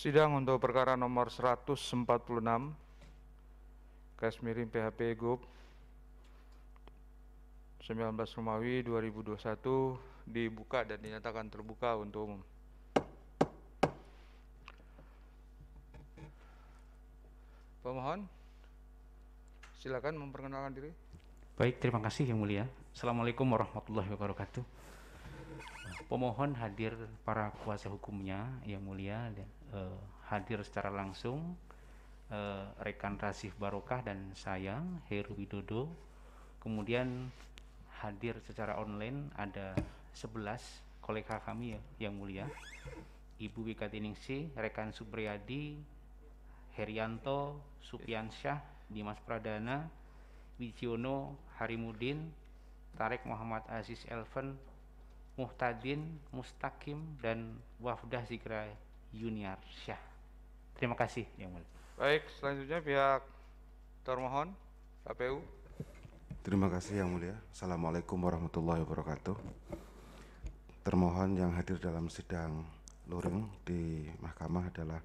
Sidang untuk perkara nomor 146 garis miring PHP Gub 19 Romawi 2021 dibuka dan dinyatakan terbuka untuk umum. Pemohon, silakan memperkenalkan diri. Baik, terima kasih Yang Mulia. Assalamualaikum warahmatullahi wabarakatuh. Pemohon hadir para kuasa hukumnya Yang Mulia, hadir secara langsung rekan Rasif Barokah dan saya Heru Widodo. Kemudian hadir secara online ada 11 kolega kami Yang Mulia, Ibu Wikatiningsi, rekan Supriyadi, Herianto, Supiansyah, Dimas Pradana, Wijono, Harimudin, Tarik Muhammad Aziz Elven, Muhtadin, Mustaqim, dan Wafdah Zikra Yuniar Syah. Terima kasih Yang Mulia. Baik, selanjutnya pihak termohon KPU. Terima kasih Yang Mulia. Assalamualaikum warahmatullahi wabarakatuh. Termohon yang hadir dalam sidang luring di mahkamah adalah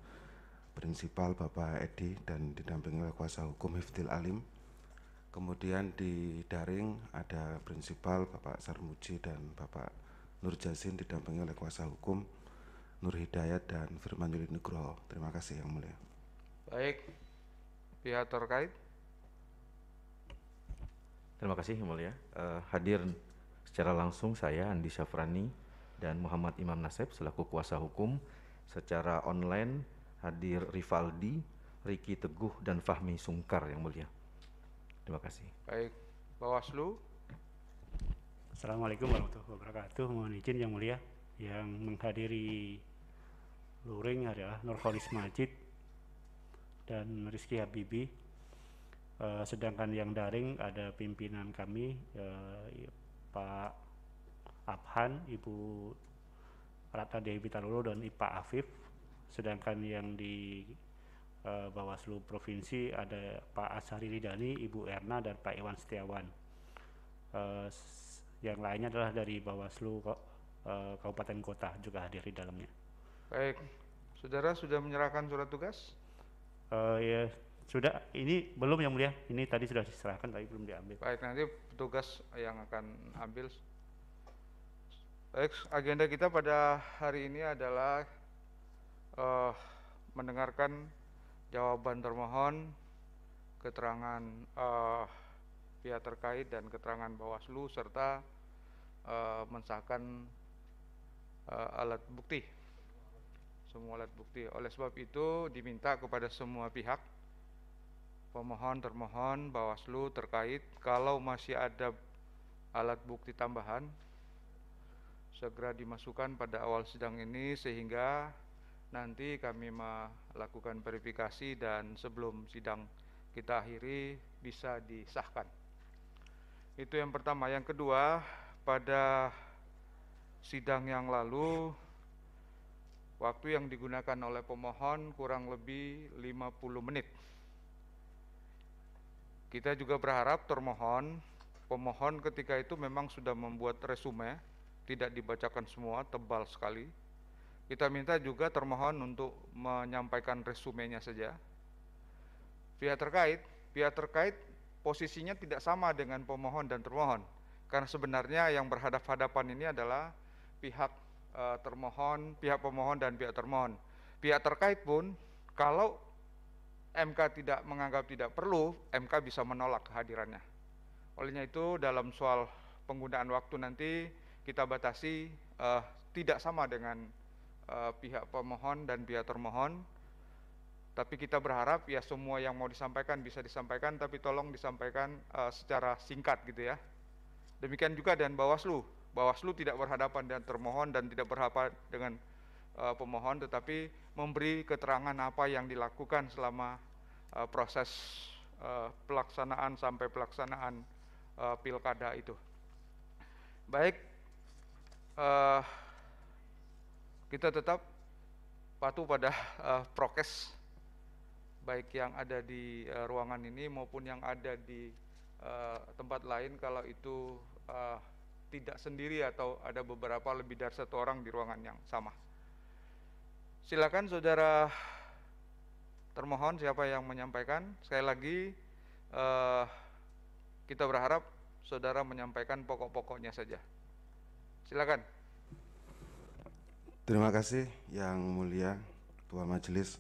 Prinsipal Bapak Edi dan didampingi oleh kuasa hukum Hifdil Alim. Kemudian di daring ada Prinsipal Bapak Sarmuji dan Bapak Nur Jazin didampingi oleh kuasa hukum Nur Hidayat dan Firman Yuli Nugroho. Terima kasih Yang Mulia. Baik, pihak terkait. Terima kasih Yang Mulia. Hadir secara langsung saya Andi Syafrani dan Muhammad Imam Nasib selaku kuasa hukum. Secara online hadir Rivaldi, Riki Teguh, dan Fahmi Sungkar Yang Mulia. Terima kasih. Baik, Bawaslu. Assalamualaikum warahmatullahi wabarakatuh. Mohon izin Yang Mulia, yang menghadiri luring adalah Nurholis Majid dan Rizky Habibi. Sedangkan yang daring ada pimpinan kami, Pak Abhan, Ibu Ratna Dewi Pitalolo, dan Pak Afif. Sedangkan yang di Bawaslu Provinsi ada Pak Ashari Ridani, Ibu Erna, dan Pak Iwan Setiawan. Yang lainnya adalah dari Bawaslu Kabupaten Kota juga hadir di dalamnya. Baik, saudara sudah menyerahkan surat tugas? Ya sudah, ini belum Yang Mulia, ini tadi sudah diserahkan tapi belum diambil. Baik, nanti petugas yang akan ambil. Baik, agenda kita pada hari ini adalah mendengarkan jawaban termohon, keterangan pihak terkait dan keterangan Bawaslu, serta mensahkan alat bukti, semua alat bukti. Oleh sebab itu diminta kepada semua pihak, pemohon, termohon, Bawaslu terkait, kalau masih ada alat bukti tambahan segera dimasukkan pada awal sidang ini sehingga nanti kami melakukan verifikasi dan sebelum sidang kita akhiri bisa disahkan. Itu yang pertama. Yang kedua, pada sidang yang lalu waktu yang digunakan oleh pemohon kurang lebih 50 menit. Kita juga berharap pemohon ketika itu memang sudah membuat resume, tidak dibacakan semua, tebal sekali. Kita minta juga termohon untuk menyampaikan resumenya saja. Pihak terkait posisinya tidak sama dengan pemohon dan termohon, karena sebenarnya yang berhadapan-hadapan ini adalah pihak termohon, pihak pemohon, dan pihak termohon. Pihak terkait pun kalau MK tidak menganggap tidak perlu, MK bisa menolak kehadirannya. Olehnya itu dalam soal penggunaan waktu nanti kita batasi tidak sama dengan pihak pemohon dan pihak termohon, tapi kita berharap ya semua yang mau disampaikan bisa disampaikan, tapi tolong disampaikan secara singkat gitu ya. Demikian juga dengan Bawaslu. Bawaslu tidak berhadapan dengan termohon dan tidak berhadapan dengan pemohon, tetapi memberi keterangan apa yang dilakukan selama proses pelaksanaan sampai pelaksanaan pilkada itu. Baik, kita tetap patuh pada prokes, baik yang ada di ruangan ini maupun yang ada di tempat lain. Kalau itu tidak sendiri atau ada beberapa lebih dari satu orang di ruangan yang sama. Silakan saudara termohon, siapa yang menyampaikan. Sekali lagi kita berharap saudara menyampaikan pokok-pokoknya saja. Silakan. Terima kasih Yang Mulia Ketua Majelis.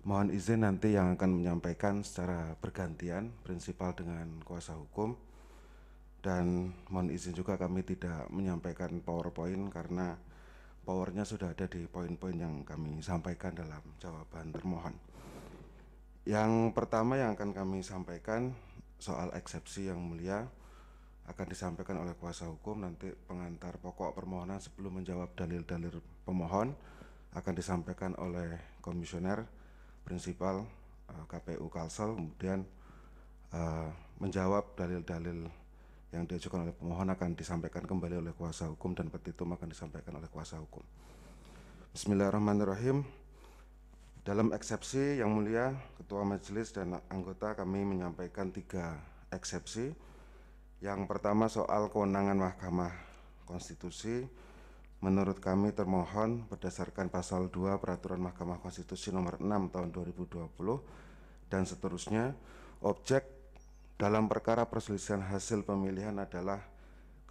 Mohon izin nanti yang akan menyampaikan secara bergantian, prinsipal dengan kuasa hukum. Dan mohon izin juga kami tidak menyampaikan PowerPoint karena powernya sudah ada di poin-poin yang kami sampaikan dalam jawaban termohon. Yang pertama yang akan kami sampaikan soal eksepsi Yang Mulia akan disampaikan oleh kuasa hukum. Nanti pengantar pokok permohonan sebelum menjawab dalil-dalil pemohon akan disampaikan oleh komisioner prinsipal KPU Kalsel, kemudian menjawab dalil-dalil yang diajukan oleh pemohon akan disampaikan kembali oleh kuasa hukum dan petitum akan disampaikan oleh kuasa hukum. Bismillahirrahmanirrahim. Dalam eksepsi Yang Mulia Ketua Majelis dan anggota kami menyampaikan 3 eksepsi. Yang pertama soal kewenangan Mahkamah Konstitusi. Menurut kami termohon berdasarkan pasal 2 Peraturan Mahkamah Konstitusi nomor 6 tahun 2020 dan seterusnya, objek dalam perkara perselisihan hasil pemilihan adalah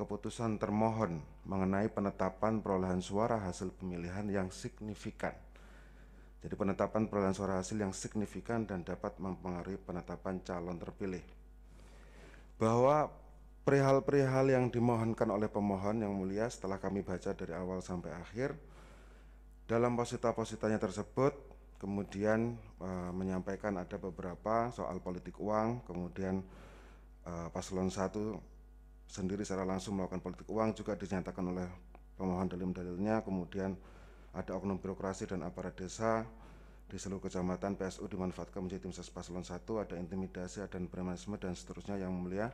keputusan termohon mengenai penetapan perolehan suara hasil pemilihan yang signifikan. Jadi penetapan perolehan suara hasil yang signifikan dan dapat mempengaruhi penetapan calon terpilih. Bahwa perihal-perihal yang dimohonkan oleh pemohon Yang Mulia setelah kami baca dari awal sampai akhir, dalam posita-positanya tersebut kemudian menyampaikan ada beberapa soal politik uang, kemudian paslon 1 sendiri secara langsung melakukan politik uang juga dinyatakan oleh pemohon dalam dalilnya, kemudian ada oknum birokrasi dan aparat desa di seluruh kecamatan PSU dimanfaatkan menjadi tim ses paslon 1, ada intimidasi, ada premanisme dan seterusnya Yang Mulia.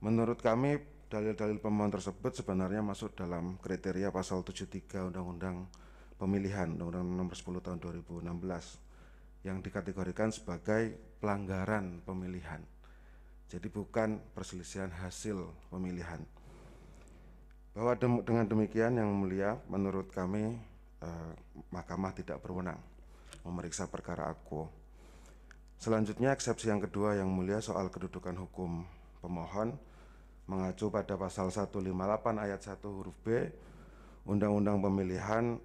Menurut kami dalil-dalil pemohon tersebut sebenarnya masuk dalam kriteria pasal 73 Undang-Undang Pemilihan Undang-Undang nomor 10 tahun 2016 yang dikategorikan sebagai pelanggaran pemilihan. Jadi bukan perselisihan hasil pemilihan. Bahwa dengan demikian Yang Mulia, menurut kami Mahkamah tidak berwenang memeriksa perkara akuo. Selanjutnya eksepsi yang kedua Yang Mulia soal kedudukan hukum pemohon mengacu pada pasal 158 ayat 1 huruf B Undang-Undang Pemilihan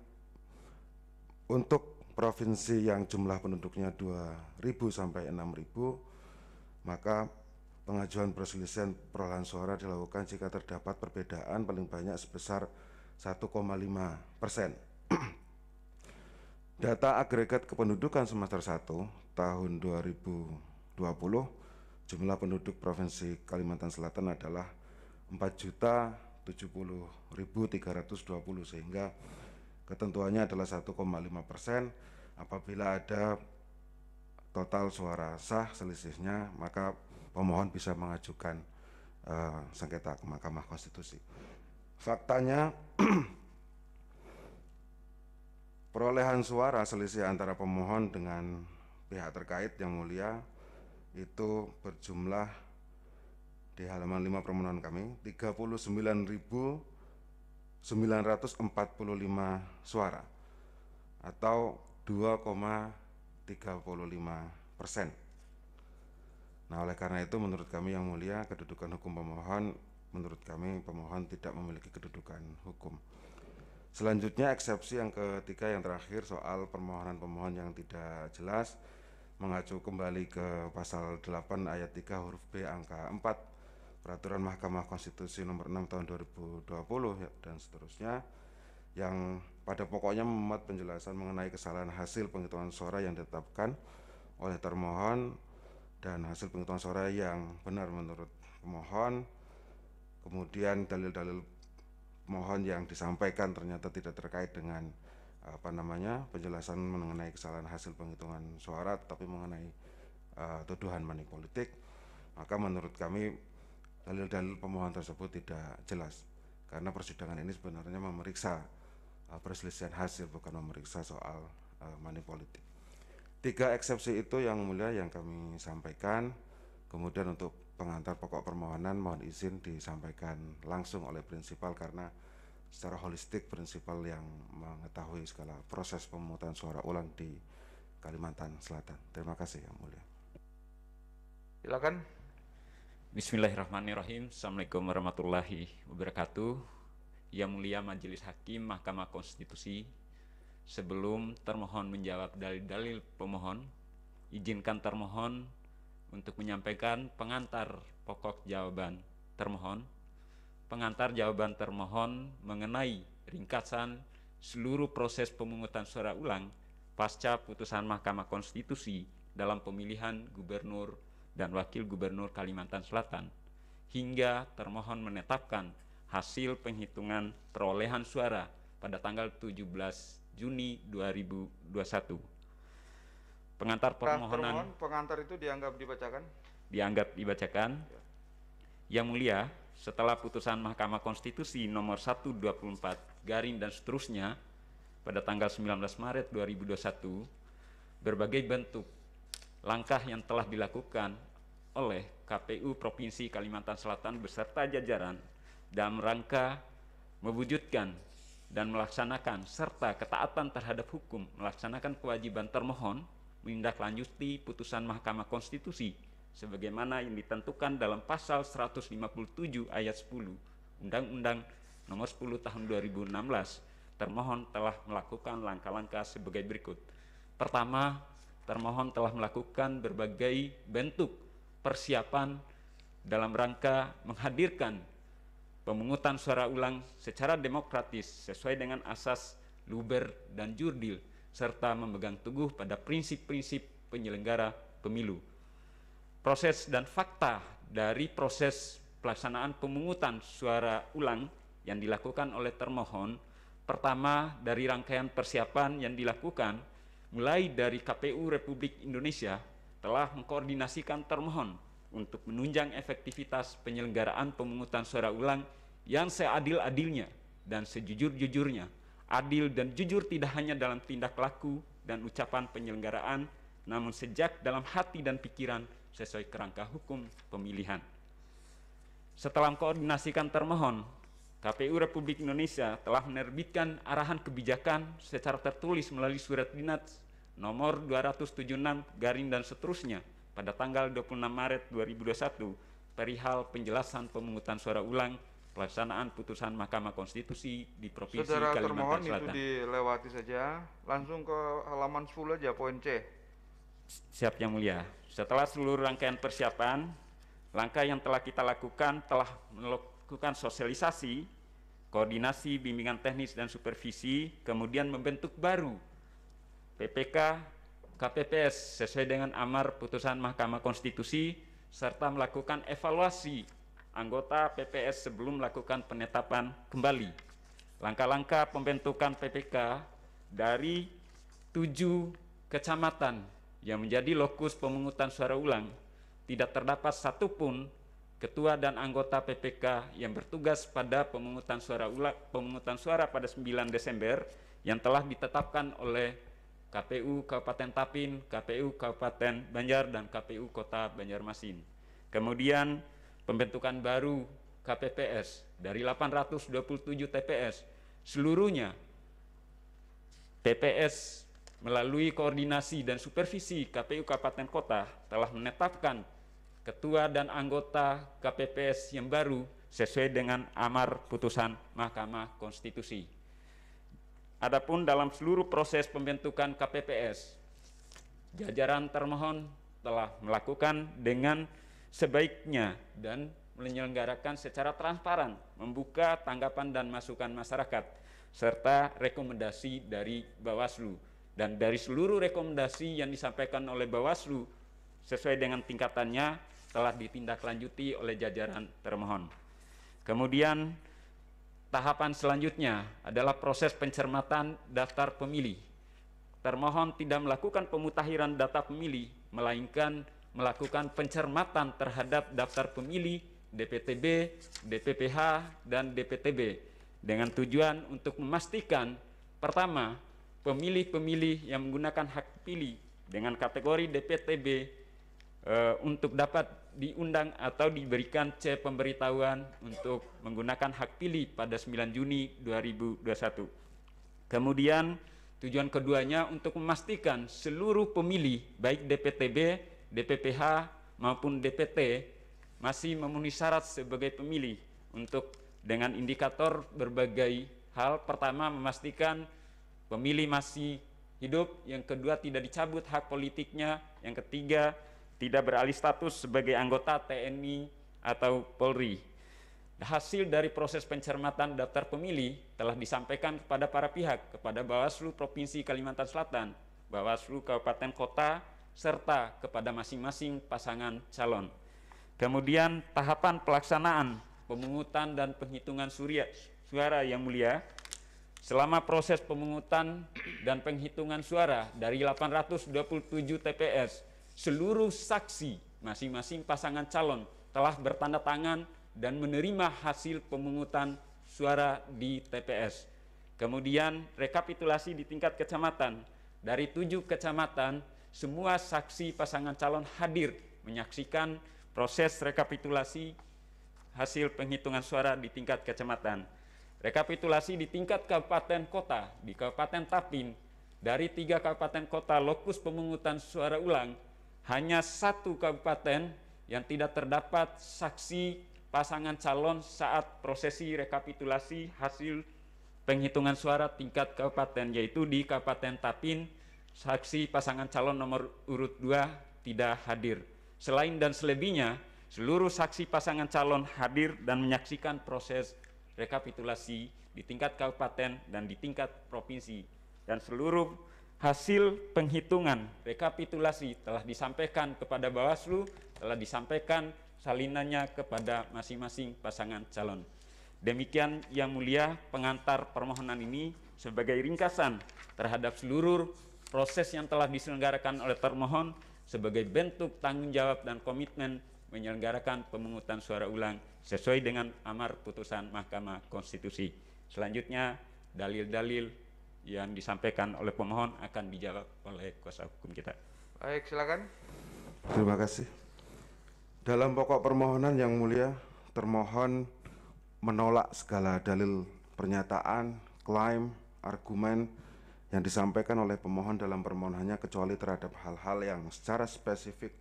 untuk provinsi yang jumlah penduduknya 2.000 sampai 6.000, maka pengajuan perselisihan perolehan suara dilakukan jika terdapat perbedaan paling banyak sebesar 1,5%. Data agregat kependudukan semester 1 tahun 2020, jumlah penduduk Provinsi Kalimantan Selatan adalah 4.070.320 sehingga ketentuannya adalah 1,5%. Apabila ada total suara sah selisihnya, maka pemohon bisa mengajukan sengketa ke Mahkamah Konstitusi. Faktanya perolehan suara selisih antara pemohon dengan pihak terkait Yang Mulia itu berjumlah di halaman 5 permohonan kami 39.945 suara atau 2,35%. Nah, oleh karena itu menurut kami Yang Mulia, kedudukan hukum pemohon, menurut kami pemohon tidak memiliki kedudukan hukum. Selanjutnya eksepsi yang ketiga yang terakhir soal permohonan pemohon yang tidak jelas, mengacu kembali ke pasal 8 ayat 3 huruf B angka 4 Peraturan Mahkamah Konstitusi nomor 6 tahun 2020 dan seterusnya, yang pada pokoknya memuat penjelasan mengenai kesalahan hasil penghitungan suara yang ditetapkan oleh termohon dan hasil penghitungan suara yang benar menurut pemohon. Kemudian dalil-dalil pemohon yang disampaikan ternyata tidak terkait dengan penjelasan mengenai kesalahan hasil penghitungan suara, tetapi mengenai tuduhan money politik. Maka menurut kami dalil-dalil pemohon tersebut tidak jelas, karena persidangan ini sebenarnya memeriksa perselisihan hasil, bukan memeriksa soal money politik. 3 eksepsi itu Yang Mulia yang kami sampaikan. Kemudian untuk pengantar pokok permohonan mohon izin disampaikan langsung oleh prinsipal karena secara holistik prinsipal yang mengetahui segala proses pemungutan suara ulang di Kalimantan Selatan. Terima kasih Yang Mulia. Silakan. Bismillahirrahmanirrahim. Assalamualaikum warahmatullahi wabarakatuh. Yang Mulia Majelis Hakim Mahkamah Konstitusi, sebelum termohon menjawab dalil-dalil pemohon, izinkan termohon untuk menyampaikan pengantar pokok jawaban termohon. Pengantar jawaban termohon mengenai ringkasan seluruh proses pemungutan suara ulang pasca putusan Mahkamah Konstitusi dalam pemilihan gubernur dan wakil gubernur Kalimantan Selatan, hingga termohon menetapkan hasil penghitungan perolehan suara pada tanggal 17 Juni 2021. Pengantar permohonan pengantar itu dianggap dibacakan. Dibacakan. Yang Mulia, setelah putusan Mahkamah Konstitusi nomor 124 garing dan seterusnya pada tanggal 19 Maret 2021, berbagai bentuk langkah yang telah dilakukan oleh KPU Provinsi Kalimantan Selatan beserta jajaran dalam rangka mewujudkan dan melaksanakan serta ketaatan terhadap hukum, melaksanakan kewajiban termohon menindaklanjuti putusan Mahkamah Konstitusi sebagaimana yang ditentukan dalam pasal 157 ayat 10 Undang-Undang Nomor 10 Tahun 2016. Termohon telah melakukan langkah-langkah sebagai berikut. Pertama, termohon telah melakukan berbagai bentuk persiapan dalam rangka menghadirkan pemungutan suara ulang secara demokratis sesuai dengan asas luber dan jurdil, serta memegang teguh pada prinsip-prinsip penyelenggara pemilu. Proses dan fakta dari proses pelaksanaan pemungutan suara ulang yang dilakukan oleh termohon, pertama dari rangkaian persiapan yang dilakukan mulai dari KPU Republik Indonesia telah mengkoordinasikan termohon untuk menunjang efektivitas penyelenggaraan pemungutan suara ulang yang seadil-adilnya dan sejujur-jujurnya. Adil dan jujur tidak hanya dalam tindak laku dan ucapan penyelenggaraan, namun sejak dalam hati dan pikiran sesuai kerangka hukum pemilihan. Setelah mengkoordinasikan termohon, KPU Republik Indonesia telah menerbitkan arahan kebijakan secara tertulis melalui surat dinas nomor 276 garing dan seterusnya pada tanggal 26 Maret 2021 perihal penjelasan pemungutan suara ulang pelaksanaan putusan Mahkamah Konstitusi di Provinsi Saudara Kalimantan termohon Selatan. itu dilewati saja, langsung ke halaman 10 aja, poin C. Siap Yang Mulia. Setelah seluruh rangkaian persiapan, langkah yang telah kita lakukan telah melakukan sosialisasi, koordinasi, bimbingan teknis dan supervisi, kemudian membentuk baru PPK KPPS sesuai dengan amar putusan Mahkamah Konstitusi, serta melakukan evaluasi anggota PPS sebelum melakukan penetapan kembali. Langkah-langkah pembentukan PPK dari 7 kecamatan yang menjadi lokus pemungutan suara ulang, tidak terdapat satupun ketua dan anggota PPK yang bertugas pada pemungutan suara pada 9 Desember yang telah ditetapkan oleh KPU Kabupaten Tapin, KPU Kabupaten Banjar, dan KPU Kota Banjarmasin. Kemudian pembentukan baru KPPS dari 827 TPS, seluruhnya TPS melalui koordinasi dan supervisi KPU Kabupaten Kota telah menetapkan ketua dan anggota KPPS yang baru sesuai dengan amar putusan Mahkamah Konstitusi. Adapun dalam seluruh proses pembentukan KPPS, jajaran termohon telah melakukan dengan sebaiknya dan menyelenggarakan secara transparan, membuka tanggapan dan masukan masyarakat, serta rekomendasi dari Bawaslu. Dan dari seluruh rekomendasi yang disampaikan oleh Bawaslu sesuai dengan tingkatannya telah ditindaklanjuti oleh jajaran termohon. Kemudian tahapan selanjutnya adalah proses pencermatan daftar pemilih. Termohon tidak melakukan pemutahiran data pemilih, melainkan melakukan pencermatan terhadap daftar pemilih DPTB, DPPH, dan DPTB dengan tujuan untuk memastikan pertama, pemilih-pemilih yang menggunakan hak pilih dengan kategori DPTB untuk dapat diundang atau diberikan C pemberitahuan untuk menggunakan hak pilih pada 9 Juni 2021. Kemudian tujuan keduanya untuk memastikan seluruh pemilih baik DPTB, DPPH maupun DPT masih memenuhi syarat sebagai pemilih untuk dengan indikator berbagai hal. Pertama, memastikan pemilih masih hidup, yang kedua tidak dicabut hak politiknya, yang ketiga tidak beralih status sebagai anggota TNI atau Polri. Hasil dari proses pencermatan daftar pemilih telah disampaikan kepada para pihak, kepada Bawaslu Provinsi Kalimantan Selatan, Bawaslu Kabupaten Kota, serta kepada masing-masing pasangan calon. Kemudian tahapan pelaksanaan pemungutan dan penghitungan suara yang mulia. Selama proses pemungutan dan penghitungan suara dari 827 TPS, seluruh saksi masing-masing pasangan calon telah bertanda tangan dan menerima hasil pemungutan suara di TPS. Kemudian rekapitulasi di tingkat kecamatan. Dari 7 kecamatan, semua saksi pasangan calon hadir menyaksikan proses rekapitulasi hasil penghitungan suara di tingkat kecamatan. Rekapitulasi di tingkat kabupaten kota. Di Kabupaten Tapin, dari 3 kabupaten kota lokus pemungutan suara ulang, hanya 1 kabupaten yang tidak terdapat saksi pasangan calon saat prosesi rekapitulasi hasil penghitungan suara tingkat kabupaten, yaitu di Kabupaten Tapin, saksi pasangan calon nomor urut 2 tidak hadir. Selain dan selebihnya, seluruh saksi pasangan calon hadir dan menyaksikan proses rekapitulasi di tingkat kabupaten dan di tingkat provinsi, dan seluruh hasil penghitungan rekapitulasi telah disampaikan kepada Bawaslu, telah disampaikan salinannya kepada masing-masing pasangan calon. Demikian yang mulia pengantar permohonan ini sebagai ringkasan terhadap seluruh proses yang telah diselenggarakan oleh termohon sebagai bentuk tanggung jawab dan komitmen menyelenggarakan pemungutan suara ulang sesuai dengan amar putusan Mahkamah Konstitusi. Selanjutnya dalil-dalil yang disampaikan oleh pemohon akan dijawab oleh kuasa hukum kita. Baik, silakan. Terima kasih. Dalam pokok permohonan yang mulia, termohon menolak segala dalil pernyataan, klaim, argumen yang disampaikan oleh pemohon dalam permohonannya, kecuali terhadap hal-hal yang secara spesifik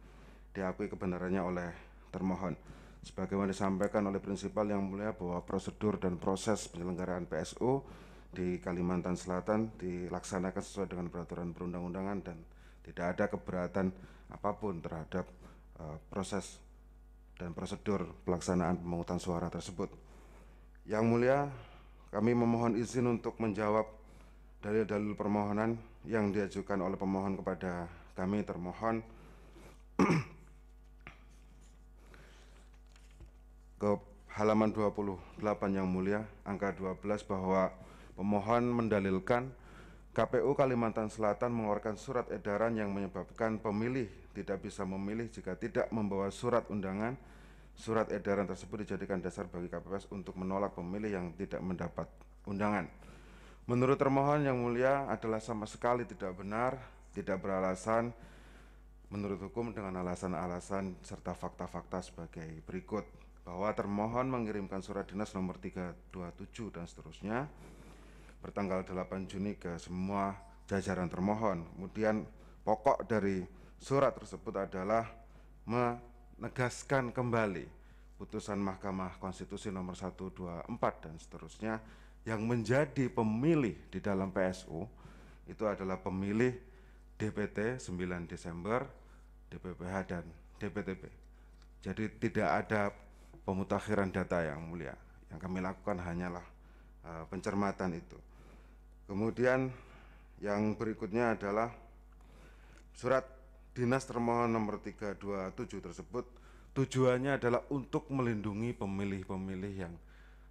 diakui kebenarannya oleh termohon. Sebagaimana disampaikan oleh prinsipal yang mulia bahwa prosedur dan proses penyelenggaraan PSU di Kalimantan Selatan dilaksanakan sesuai dengan peraturan perundang-undangan dan tidak ada keberatan apapun terhadap proses dan prosedur pelaksanaan pemungutan suara tersebut. Yang mulia, kami memohon izin untuk menjawab dalil-dalil permohonan yang diajukan oleh pemohon kepada kami termohon. Ke halaman 28 yang mulia, angka 12, bahwa pemohon mendalilkan KPU Kalimantan Selatan mengeluarkan surat edaran yang menyebabkan pemilih tidak bisa memilih jika tidak membawa surat undangan. Surat edaran tersebut dijadikan dasar bagi KPPS untuk menolak pemilih yang tidak mendapat undangan. Menurut termohon yang mulia adalah sama sekali tidak benar, tidak beralasan menurut hukum dengan alasan-alasan serta fakta-fakta sebagai berikut. Bahwa termohon mengirimkan surat dinas nomor 327 dan seterusnya bertanggal 8 Juni ke semua jajaran termohon. Kemudian pokok dari surat tersebut adalah menegaskan kembali putusan Mahkamah Konstitusi nomor 124 dan seterusnya, yang menjadi pemilih di dalam PSU itu adalah pemilih DPT 9 Desember, DPPH dan DPTB. Jadi tidak ada pemutakhiran data yang mulia. Yang kami lakukan hanyalah pencermatan itu. Kemudian yang berikutnya adalah surat dinas termohon nomor 327 tersebut tujuannya adalah untuk melindungi pemilih-pemilih yang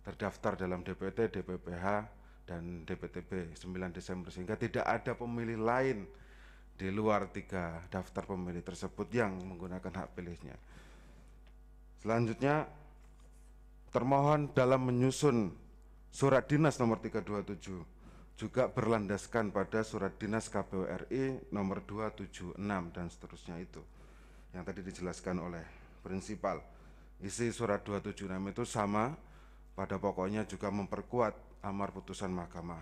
terdaftar dalam DPT, DPPH, dan DPTB 9 Desember, sehingga tidak ada pemilih lain di luar 3 daftar pemilih tersebut yang menggunakan hak pilihnya. Selanjutnya, termohon dalam menyusun surat dinas nomor 327 juga berlandaskan pada surat dinas KPU RI nomor 276 dan seterusnya itu yang tadi dijelaskan oleh prinsipal. Isi surat 276 itu sama, pada pokoknya juga memperkuat amar putusan Mahkamah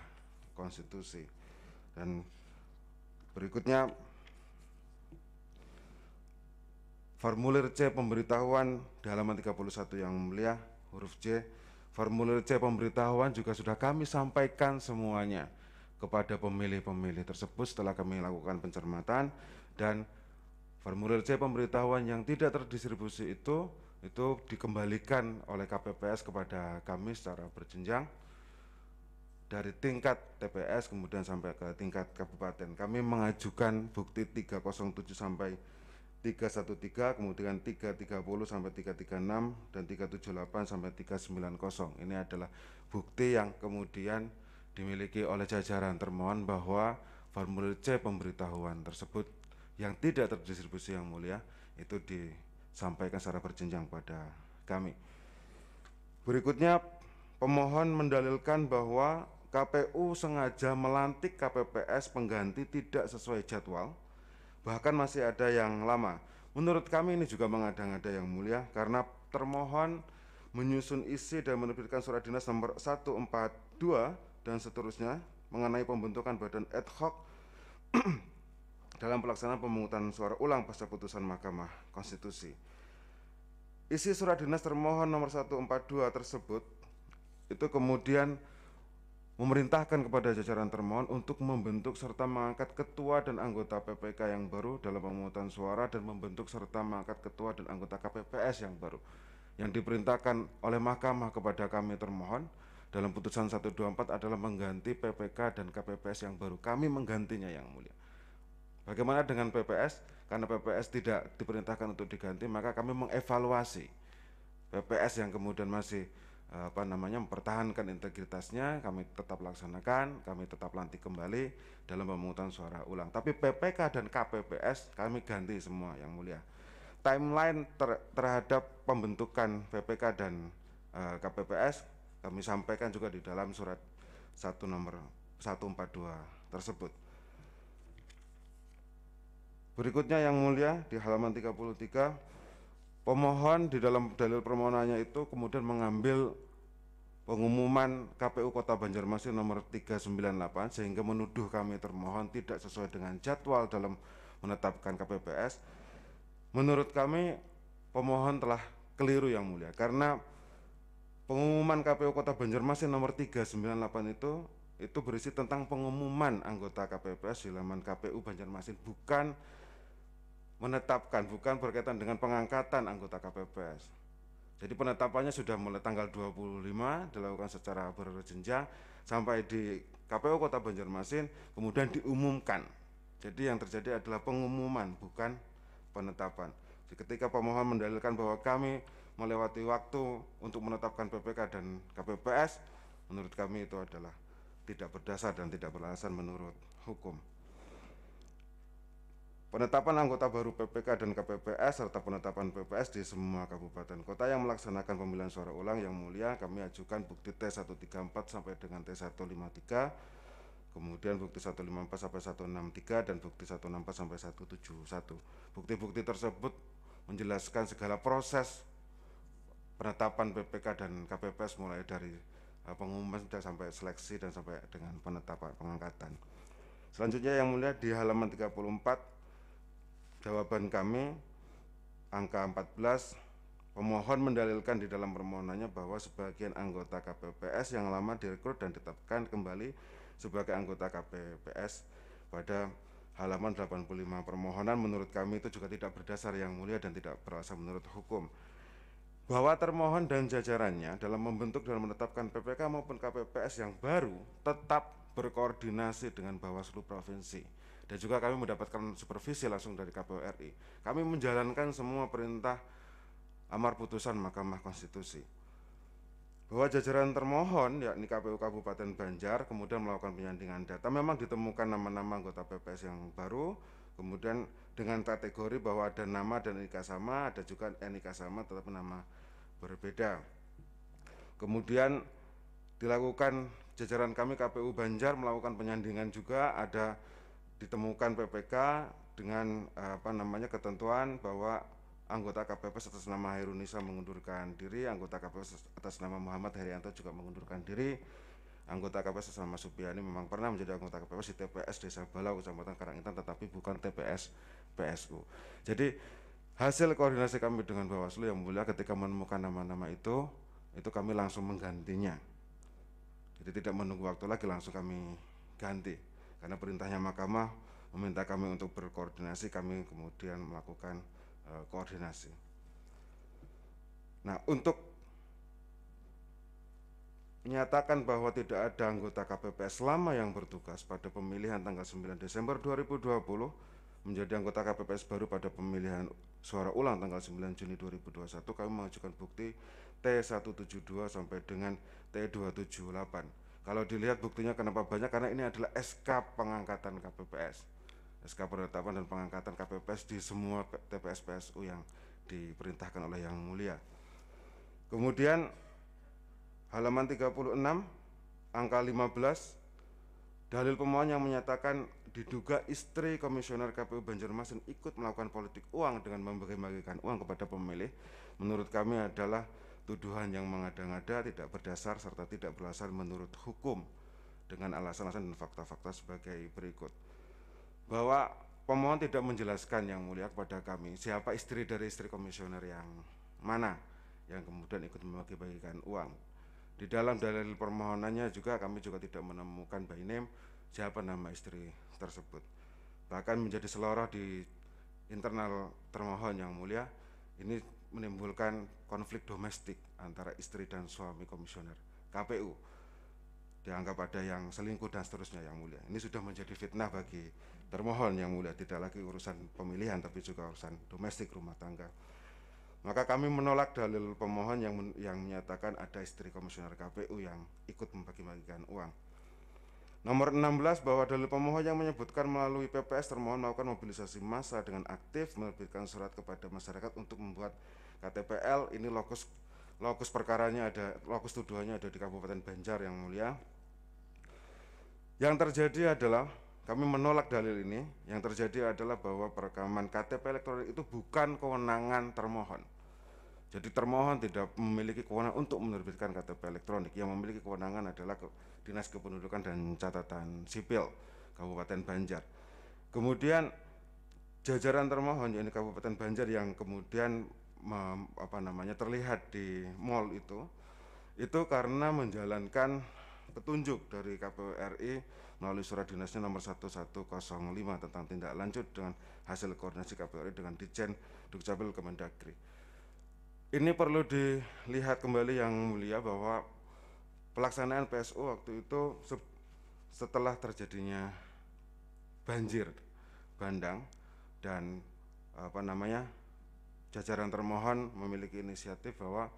Konstitusi. Dan berikutnya formulir C pemberitahuan di halaman 31 yang mulia, huruf C. Formulir C pemberitahuan juga sudah kami sampaikan semuanya kepada pemilih-pemilih tersebut setelah kami lakukan pencermatan, dan formulir C pemberitahuan yang tidak terdistribusi itu dikembalikan oleh KPPS kepada kami secara berjenjang dari tingkat TPS kemudian sampai ke tingkat kabupaten. Kami mengajukan bukti 307 sampai 313, kemudian 330 sampai 336, dan 378 sampai 390. Ini adalah bukti yang kemudian dimiliki oleh jajaran termohon bahwa formulir C pemberitahuan tersebut yang tidak terdistribusi yang mulia itu disampaikan secara berjenjang pada kami. Berikutnya, pemohon mendalilkan bahwa KPU sengaja melantik KPPS pengganti tidak sesuai jadwal, bahkan masih ada yang lama. Menurut kami ini juga mengada-ngada yang mulia, karena termohon menyusun isi dan menerbitkan surat dinas nomor 142 dan seterusnya mengenai pembentukan badan ad hoc dalam pelaksanaan pemungutan suara ulang pasca putusan Mahkamah Konstitusi. Isi surat dinas termohon nomor 142 tersebut itu kemudian memerintahkan kepada jajaran termohon untuk membentuk serta mengangkat ketua dan anggota PPK yang baru dalam pemungutan suara, dan membentuk serta mengangkat ketua dan anggota KPPS yang baru. Yang diperintahkan oleh Mahkamah kepada kami termohon dalam putusan 124 adalah mengganti PPK dan KPPS yang baru. Kami menggantinya yang mulia. Bagaimana dengan PPS? Karena PPS tidak diperintahkan untuk diganti, maka kami mengevaluasi PPS yang kemudian masih mempertahankan integritasnya, kami tetap laksanakan, kami tetap lantik kembali dalam pemungutan suara ulang. Tapi PPK dan KPPS kami ganti semua yang mulia. Timeline terhadap pembentukan PPK dan KPPS kami sampaikan juga di dalam surat 1 nomor 142 tersebut. Berikutnya yang mulia, di halaman 33, pemohon di dalam dalil permohonannya itu kemudian mengambil pengumuman KPU Kota Banjarmasin nomor 398 sehingga menuduh kami termohon tidak sesuai dengan jadwal dalam menetapkan KPPS. Menurut kami pemohon telah keliru yang mulia, karena pengumuman KPU Kota Banjarmasin nomor 398 itu berisi tentang pengumuman anggota KPPS di halaman KPU Banjarmasin, bukan menetapkan, bukan berkaitan dengan pengangkatan anggota KPPS. Jadi penetapannya sudah mulai tanggal 25 dilakukan secara berjenjang sampai di KPU Kota Banjarmasin kemudian diumumkan. Jadi yang terjadi adalah pengumuman, bukan penetapan. Jadi ketika pemohon mendalilkan bahwa kami melewati waktu untuk menetapkan PPK dan KPPS, menurut kami itu adalah tidak berdasar dan tidak beralasan menurut hukum. Penetapan anggota baru PPK dan KPPS serta penetapan PPS di semua kabupaten kota yang melaksanakan pemilihan suara ulang yang mulia, kami ajukan bukti T134 sampai dengan T153, kemudian bukti 154 sampai 163, dan bukti 164 sampai 171. Bukti-bukti tersebut menjelaskan segala proses penetapan PPK dan KPPS mulai dari pengumuman sampai seleksi dan sampai dengan penetapan pengangkatan. Selanjutnya yang mulia, di halaman 34 jawaban kami angka 14, pemohon mendalilkan di dalam permohonannya bahwa sebagian anggota KPPS yang lama direkrut dan ditetapkan kembali sebagai anggota KPPS pada halaman 85 permohonan. Menurut kami itu juga tidak berdasar yang mulia dan tidak beralasan menurut hukum. Bahwa termohon dan jajarannya dalam membentuk dan menetapkan PPK maupun KPPS yang baru tetap berkoordinasi dengan Bawaslu Provinsi, dan juga kami mendapatkan supervisi langsung dari KPU RI. Kami menjalankan semua perintah amar putusan Mahkamah Konstitusi. Bahwa jajaran termohon, yakni KPU Kabupaten Banjar, kemudian melakukan penyandingan data, memang ditemukan nama-nama anggota PPS yang baru, kemudian dengan kategori bahwa ada nama dan NIK sama, ada juga NIK sama tetapi nama berbeda. Kemudian dilakukan jajaran kami KPU Banjar melakukan penyandingan juga, ada ditemukan PPK dengan ketentuan bahwa anggota KPPS atas nama Hairunisa mengundurkan diri, anggota KPPS atas nama Muhammad Herianto juga mengundurkan diri. Anggota KPPS atas nama Supiani memang pernah menjadi anggota KPPS di TPS Desa Balau, Kecamatan Karangintan, tetapi bukan TPS PSU. Jadi hasil koordinasi kami dengan Bawaslu yang mulia ketika menemukan nama-nama itu kami langsung menggantinya. Jadi tidak menunggu waktu lagi, langsung kami ganti. Karena perintahnya Mahkamah meminta kami untuk berkoordinasi, kami kemudian melakukan koordinasi. Nah, untuk menyatakan bahwa tidak ada anggota KPPS lama yang bertugas pada pemilihan tanggal 9 Desember 2020 menjadi anggota KPPS baru pada pemilihan suara ulang tanggal 9 Juni 2021, kami mengajukan bukti T172 sampai dengan T278. Kalau dilihat buktinya kenapa banyak, karena ini adalah SK pengangkatan KPPS, SK penetapan dan pengangkatan KPPS di semua TPS PSU yang diperintahkan oleh Yang Mulia. Kemudian halaman 36 angka 15, dalil pemohon yang menyatakan diduga istri komisioner KPU Banjarmasin ikut melakukan politik uang dengan membagi-bagikan uang kepada pemilih, menurut kami adalah tuduhan yang mengada-ngada, tidak berdasar serta tidak berdasar menurut hukum, dengan alasan-alasan dan fakta-fakta sebagai berikut. Bahwa pemohon tidak menjelaskan Yang Mulia kepada kami siapa istri dari istri komisioner yang mana yang kemudian ikut membagi-bagikan uang. Di dalam dalil permohonannya juga kami juga tidak menemukan by name siapa nama istri tersebut. Bahkan menjadi seloroh di internal termohon Yang Mulia, ini menimbulkan konflik domestik antara istri dan suami komisioner KPU. Dianggap ada yang selingkuh dan seterusnya Yang Mulia. Ini sudah menjadi fitnah bagi termohon Yang Mulia, tidak lagi urusan pemilihan tapi juga urusan domestik rumah tangga. Maka kami menolak dalil pemohon yang menyatakan ada istri komisioner KPU yang ikut membagi-bagikan uang. Nomor 16, bahwa dalil pemohon yang menyebutkan melalui PPS termohon melakukan mobilisasi massa dengan aktif menerbitkan surat kepada masyarakat untuk membuat KTPL. Ini lokus perkaranya ada, lokus tuduhannya ada di Kabupaten Banjar Yang Mulia. Yang terjadi adalah kami menolak dalil ini. Yang terjadi adalah bahwa perekaman KTP elektronik itu bukan kewenangan termohon. Jadi termohon tidak memiliki kewenangan untuk menerbitkan KTP elektronik. Yang memiliki kewenangan adalah Dinas Kependudukan dan Catatan Sipil Kabupaten Banjar. Kemudian jajaran termohon yaitu Kabupaten Banjar yang kemudian terlihat di mall itu karena menjalankan petunjuk dari KPU RI melalui surat dinasnya nomor 1105 tentang tindak lanjut dengan hasil koordinasi KPU RI dengan Ditjen Dukcapil Kemendagri. Ini perlu dilihat kembali Yang Mulia bahwa pelaksanaan PSU waktu itu setelah terjadinya banjir bandang dan jajaran termohon memiliki inisiatif bahwa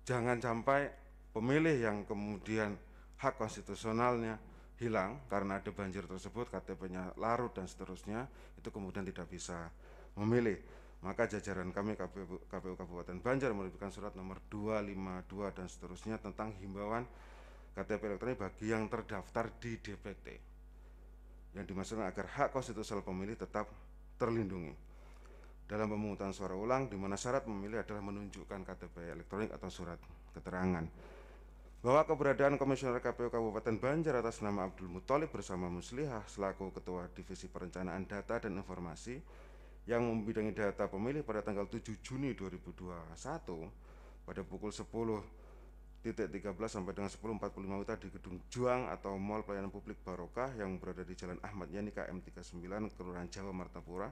jangan sampai pemilih yang kemudian hak konstitusionalnya hilang karena ada banjir tersebut, KTP-nya larut dan seterusnya, itu kemudian tidak bisa memilih. Maka jajaran kami KPU Kabupaten Banjar menerbitkan surat nomor 252 dan seterusnya tentang himbauan KTP elektronik bagi yang terdaftar di DPT, yang dimaksudkan agar hak konstitusional pemilih tetap terlindungi dalam pemungutan suara ulang, di mana syarat pemilih adalah menunjukkan KTP elektronik atau surat keterangan. Bahwa keberadaan Komisioner KPU Kabupaten Banjar atas nama Abdul Muthalib bersama Muslihah selaku Ketua Divisi Perencanaan Data dan Informasi yang membidangi data pemilih pada tanggal 7 Juni 2021 pada pukul 10.13 sampai dengan 10.45 WITA di Gedung Juang atau Mall Pelayanan Publik Barokah yang berada di Jalan Ahmad Yani KM 39 Kelurahan Jawa Martapura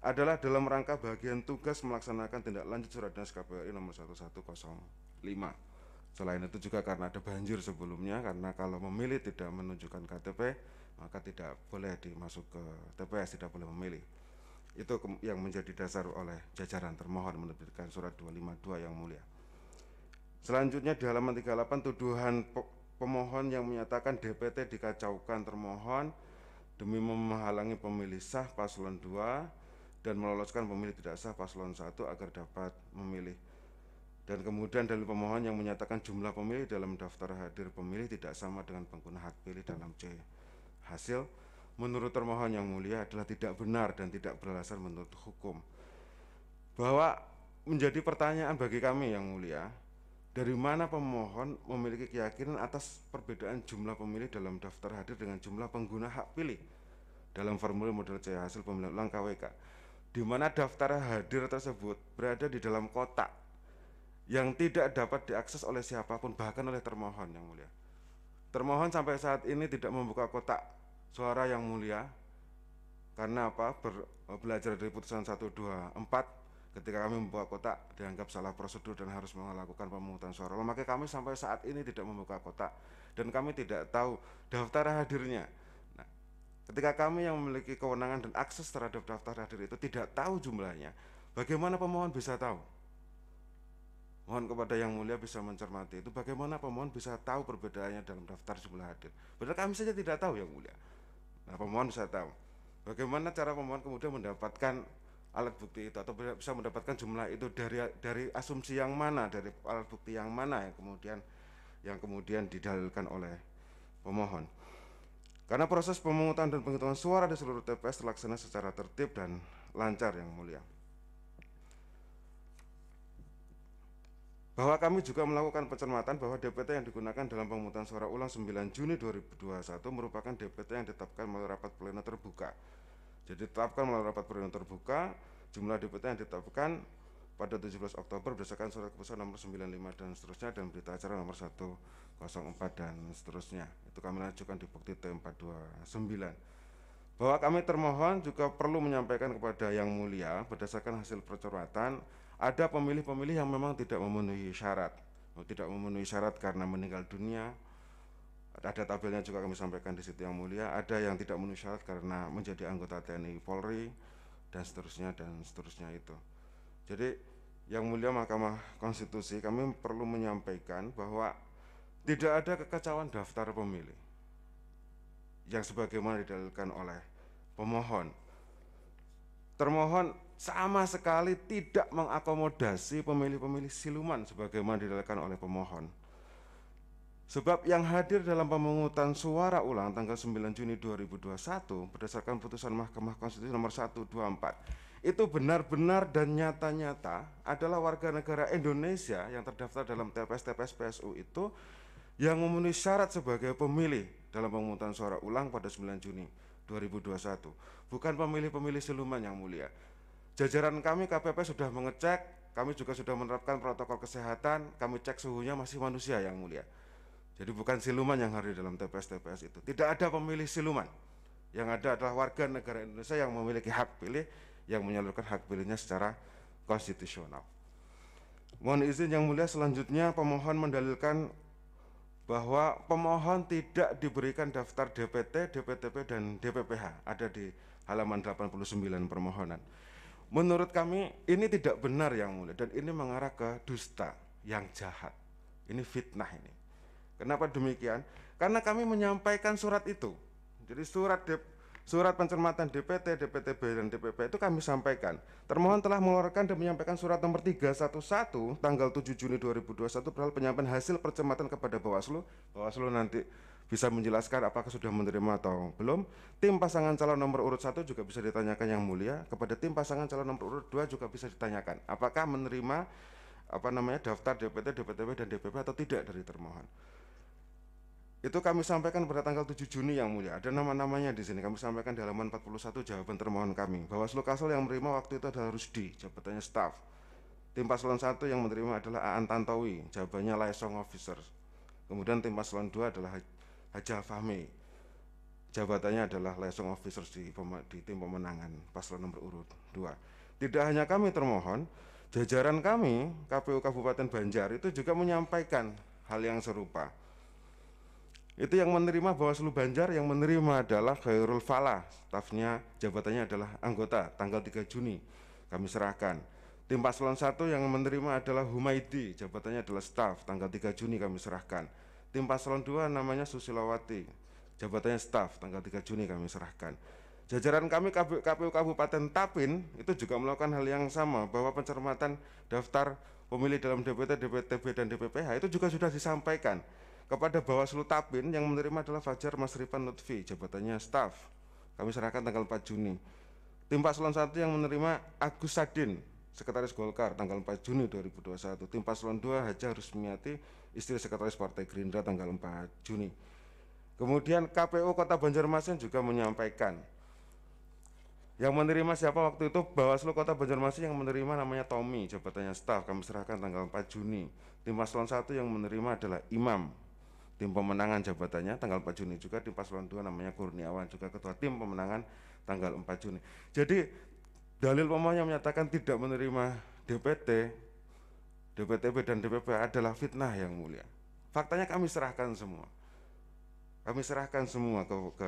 adalah dalam rangka bagian tugas melaksanakan tindak lanjut surat dinas KPU RI nomor 1105. Selain itu juga karena ada banjir sebelumnya, karena kalau memilih tidak menunjukkan KTP maka tidak boleh dimasuk ke TPS, tidak boleh memilih. Itu yang menjadi dasar oleh jajaran termohon menerbitkan surat 252 Yang Mulia. Selanjutnya di halaman 38, tuduhan pemohon yang menyatakan DPT dikacaukan termohon demi menghalangi pemilih sah paslon 2 dan meloloskan pemilih tidak sah paslon 1 agar dapat memilih. Dan kemudian dalil pemohon yang menyatakan jumlah pemilih dalam daftar hadir pemilih tidak sama dengan pengguna hak pilih dalam C hasil, menurut termohon Yang Mulia adalah tidak benar dan tidak berdasar menurut hukum. bahwa menjadi pertanyaan bagi kami yang mulia, dari mana pemohon memiliki keyakinan atas perbedaan jumlah pemilih dalam daftar hadir dengan jumlah pengguna hak pilih dalam formulir model C hasil pemilihan ulang KWK, di mana daftar hadir tersebut berada di dalam kotak yang tidak dapat diakses oleh siapapun, bahkan oleh termohon yang mulia. Termohon sampai saat ini tidak membuka kotak suara yang mulia, karena apa? Belajar dari putusan 124, ketika kami membuka kotak dianggap salah prosedur dan harus melakukan pemungutan suara. Maka kami sampai saat ini tidak membuka kotak dan kami tidak tahu daftar hadirnya. Nah, ketika kami yang memiliki kewenangan dan akses terhadap daftar hadir itu tidak tahu jumlahnya, bagaimana pemohon bisa tahu? Mohon kepada yang mulia bisa mencermati itu, bagaimana pemohon bisa tahu perbedaannya dalam daftar jumlah hadir. Padahal kami saja tidak tahu yang mulia. Nah, pemohon bisa tahu. Bagaimana cara pemohon kemudian mendapatkan alat bukti itu, atau bisa mendapatkan jumlah itu dari asumsi yang mana, dari alat bukti yang mana yang kemudian didalilkan oleh pemohon. Karena proses pemungutan dan penghitungan suara di seluruh TPS terlaksana secara tertib dan lancar yang mulia. Bahwa kami juga melakukan pencermatan bahwa DPT yang digunakan dalam pemungutan suara ulang 9 Juni 2021 merupakan DPT yang ditetapkan melalui rapat pleno terbuka. Jadi ditetapkan melalui rapat pleno terbuka, jumlah DPT yang ditetapkan pada 17 Oktober berdasarkan surat keputusan nomor 95 dan seterusnya, dan berita acara nomor 104 dan seterusnya. Itu kami lanjutkan di bukti T429. Bahwa kami termohon juga perlu menyampaikan kepada yang mulia berdasarkan hasil percermatan, ada pemilih-pemilih yang memang tidak memenuhi syarat. Tidak memenuhi syarat karena meninggal dunia. Ada tabelnya juga kami sampaikan di situ yang mulia. Ada yang tidak memenuhi syarat karena menjadi anggota TNI Polri dan seterusnya itu. Jadi yang mulia Mahkamah Konstitusi, kami perlu menyampaikan bahwa tidak ada kekacauan daftar pemilih yang sebagaimana didalilkan oleh pemohon. Termohon sama sekali tidak mengakomodasi pemilih-pemilih siluman sebagaimana didalilkan oleh pemohon. Sebab yang hadir dalam pemungutan suara ulang tanggal 9 Juni 2021 berdasarkan putusan Mahkamah Konstitusi nomor 124 itu benar-benar dan nyata-nyata adalah warga negara Indonesia yang terdaftar dalam TPS PSU itu yang memenuhi syarat sebagai pemilih dalam pemungutan suara ulang pada 9 Juni 2021, bukan pemilih-pemilih siluman yang mulia. Jajaran kami KPP sudah mengecek, kami juga sudah menerapkan protokol kesehatan, kami cek suhunya masih manusia yang mulia. Jadi bukan siluman yang hadir dalam TPS-TPS itu. Tidak ada pemilih siluman. Yang ada adalah warga negara Indonesia yang memiliki hak pilih, yang menyalurkan hak pilihnya secara konstitusional. Mohon izin yang mulia, selanjutnya pemohon mendalilkan bahwa pemohon tidak diberikan daftar DPT, DPTP, dan DPPH, ada di halaman 89 permohonan. Menurut kami ini tidak benar yang mulia, dan ini mengarah ke dusta yang jahat. Ini fitnah ini. Kenapa demikian? Karena kami menyampaikan surat itu. Jadi surat pencermatan DPT, DPTB, dan DPP itu kami sampaikan. Termohon telah mengeluarkan dan menyampaikan surat nomor 311 tanggal 7 Juni 2021 perihal penyampaian hasil pencermatan kepada Bawaslu. Bawaslu nanti bisa menjelaskan apakah sudah menerima atau belum. Tim pasangan calon nomor urut 1 juga bisa ditanyakan yang mulia. Kepada tim pasangan calon nomor urut 2 juga bisa ditanyakan apakah menerima daftar DPT, DPTB, dan DPP atau tidak dari termohon. Itu kami sampaikan pada tanggal 7 Juni yang mulia. Ada nama-namanya di sini. Kami sampaikan di halaman 41 jawaban termohon kami. Bawaslu Kalsel yang menerima waktu itu adalah Rusdi, jabatannya staf. Tim paslon 1 yang menerima adalah Aan Tantowi, jawabannya liaison officer. Kemudian tim paslon 2 adalah Haja Fahmi, jabatannya adalah liaison officer di tim pemenangan paslon nomor urut 2. Tidak hanya kami termohon, jajaran kami KPU Kabupaten Banjar itu juga menyampaikan hal yang serupa. Itu yang menerima Bawaslu Banjar, yang menerima adalah Khairul Falah, stafnya jabatannya adalah anggota, tanggal 3 Juni kami serahkan. Tim paslon 1 yang menerima adalah Humaidi, jabatannya adalah staf, tanggal 3 Juni kami serahkan. Tim paslon 2 namanya Susilawati, jabatannya staf, tanggal 3 Juni kami serahkan. Jajaran kami KPU Kabupaten Tapin itu juga melakukan hal yang sama, bahwa pencermatan daftar pemilih dalam DPT, DPTB, dan DPPH itu juga sudah disampaikan kepada Bawaslu Tapin. Yang menerima adalah Fajar Masripan Lutfi, jabatannya staf, kami serahkan tanggal 4 Juni. Tim paslon 1 yang menerima Agus Sadin, Sekretaris Golkar tanggal 4 Juni 2021. Tim Paslon 2 Haja Rusmiati, istri Sekretaris Partai Gerindra tanggal 4 Juni. Kemudian KPU Kota Banjarmasin juga menyampaikan yang menerima siapa waktu itu, Bawaslu Kota Banjarmasin yang menerima namanya Tommy, jabatannya staf, kami serahkan tanggal 4 Juni. Tim Paslon 1 yang menerima adalah Imam, tim pemenangan jabatannya tanggal 4 Juni juga. Tim Paslon 2 namanya Kurniawan, juga ketua tim pemenangan tanggal 4 Juni. Jadi dalil pemohon yang menyatakan tidak menerima DPT, DPTB dan DPP adalah fitnah yang mulia. Faktanya kami serahkan semua. Kami serahkan semua ke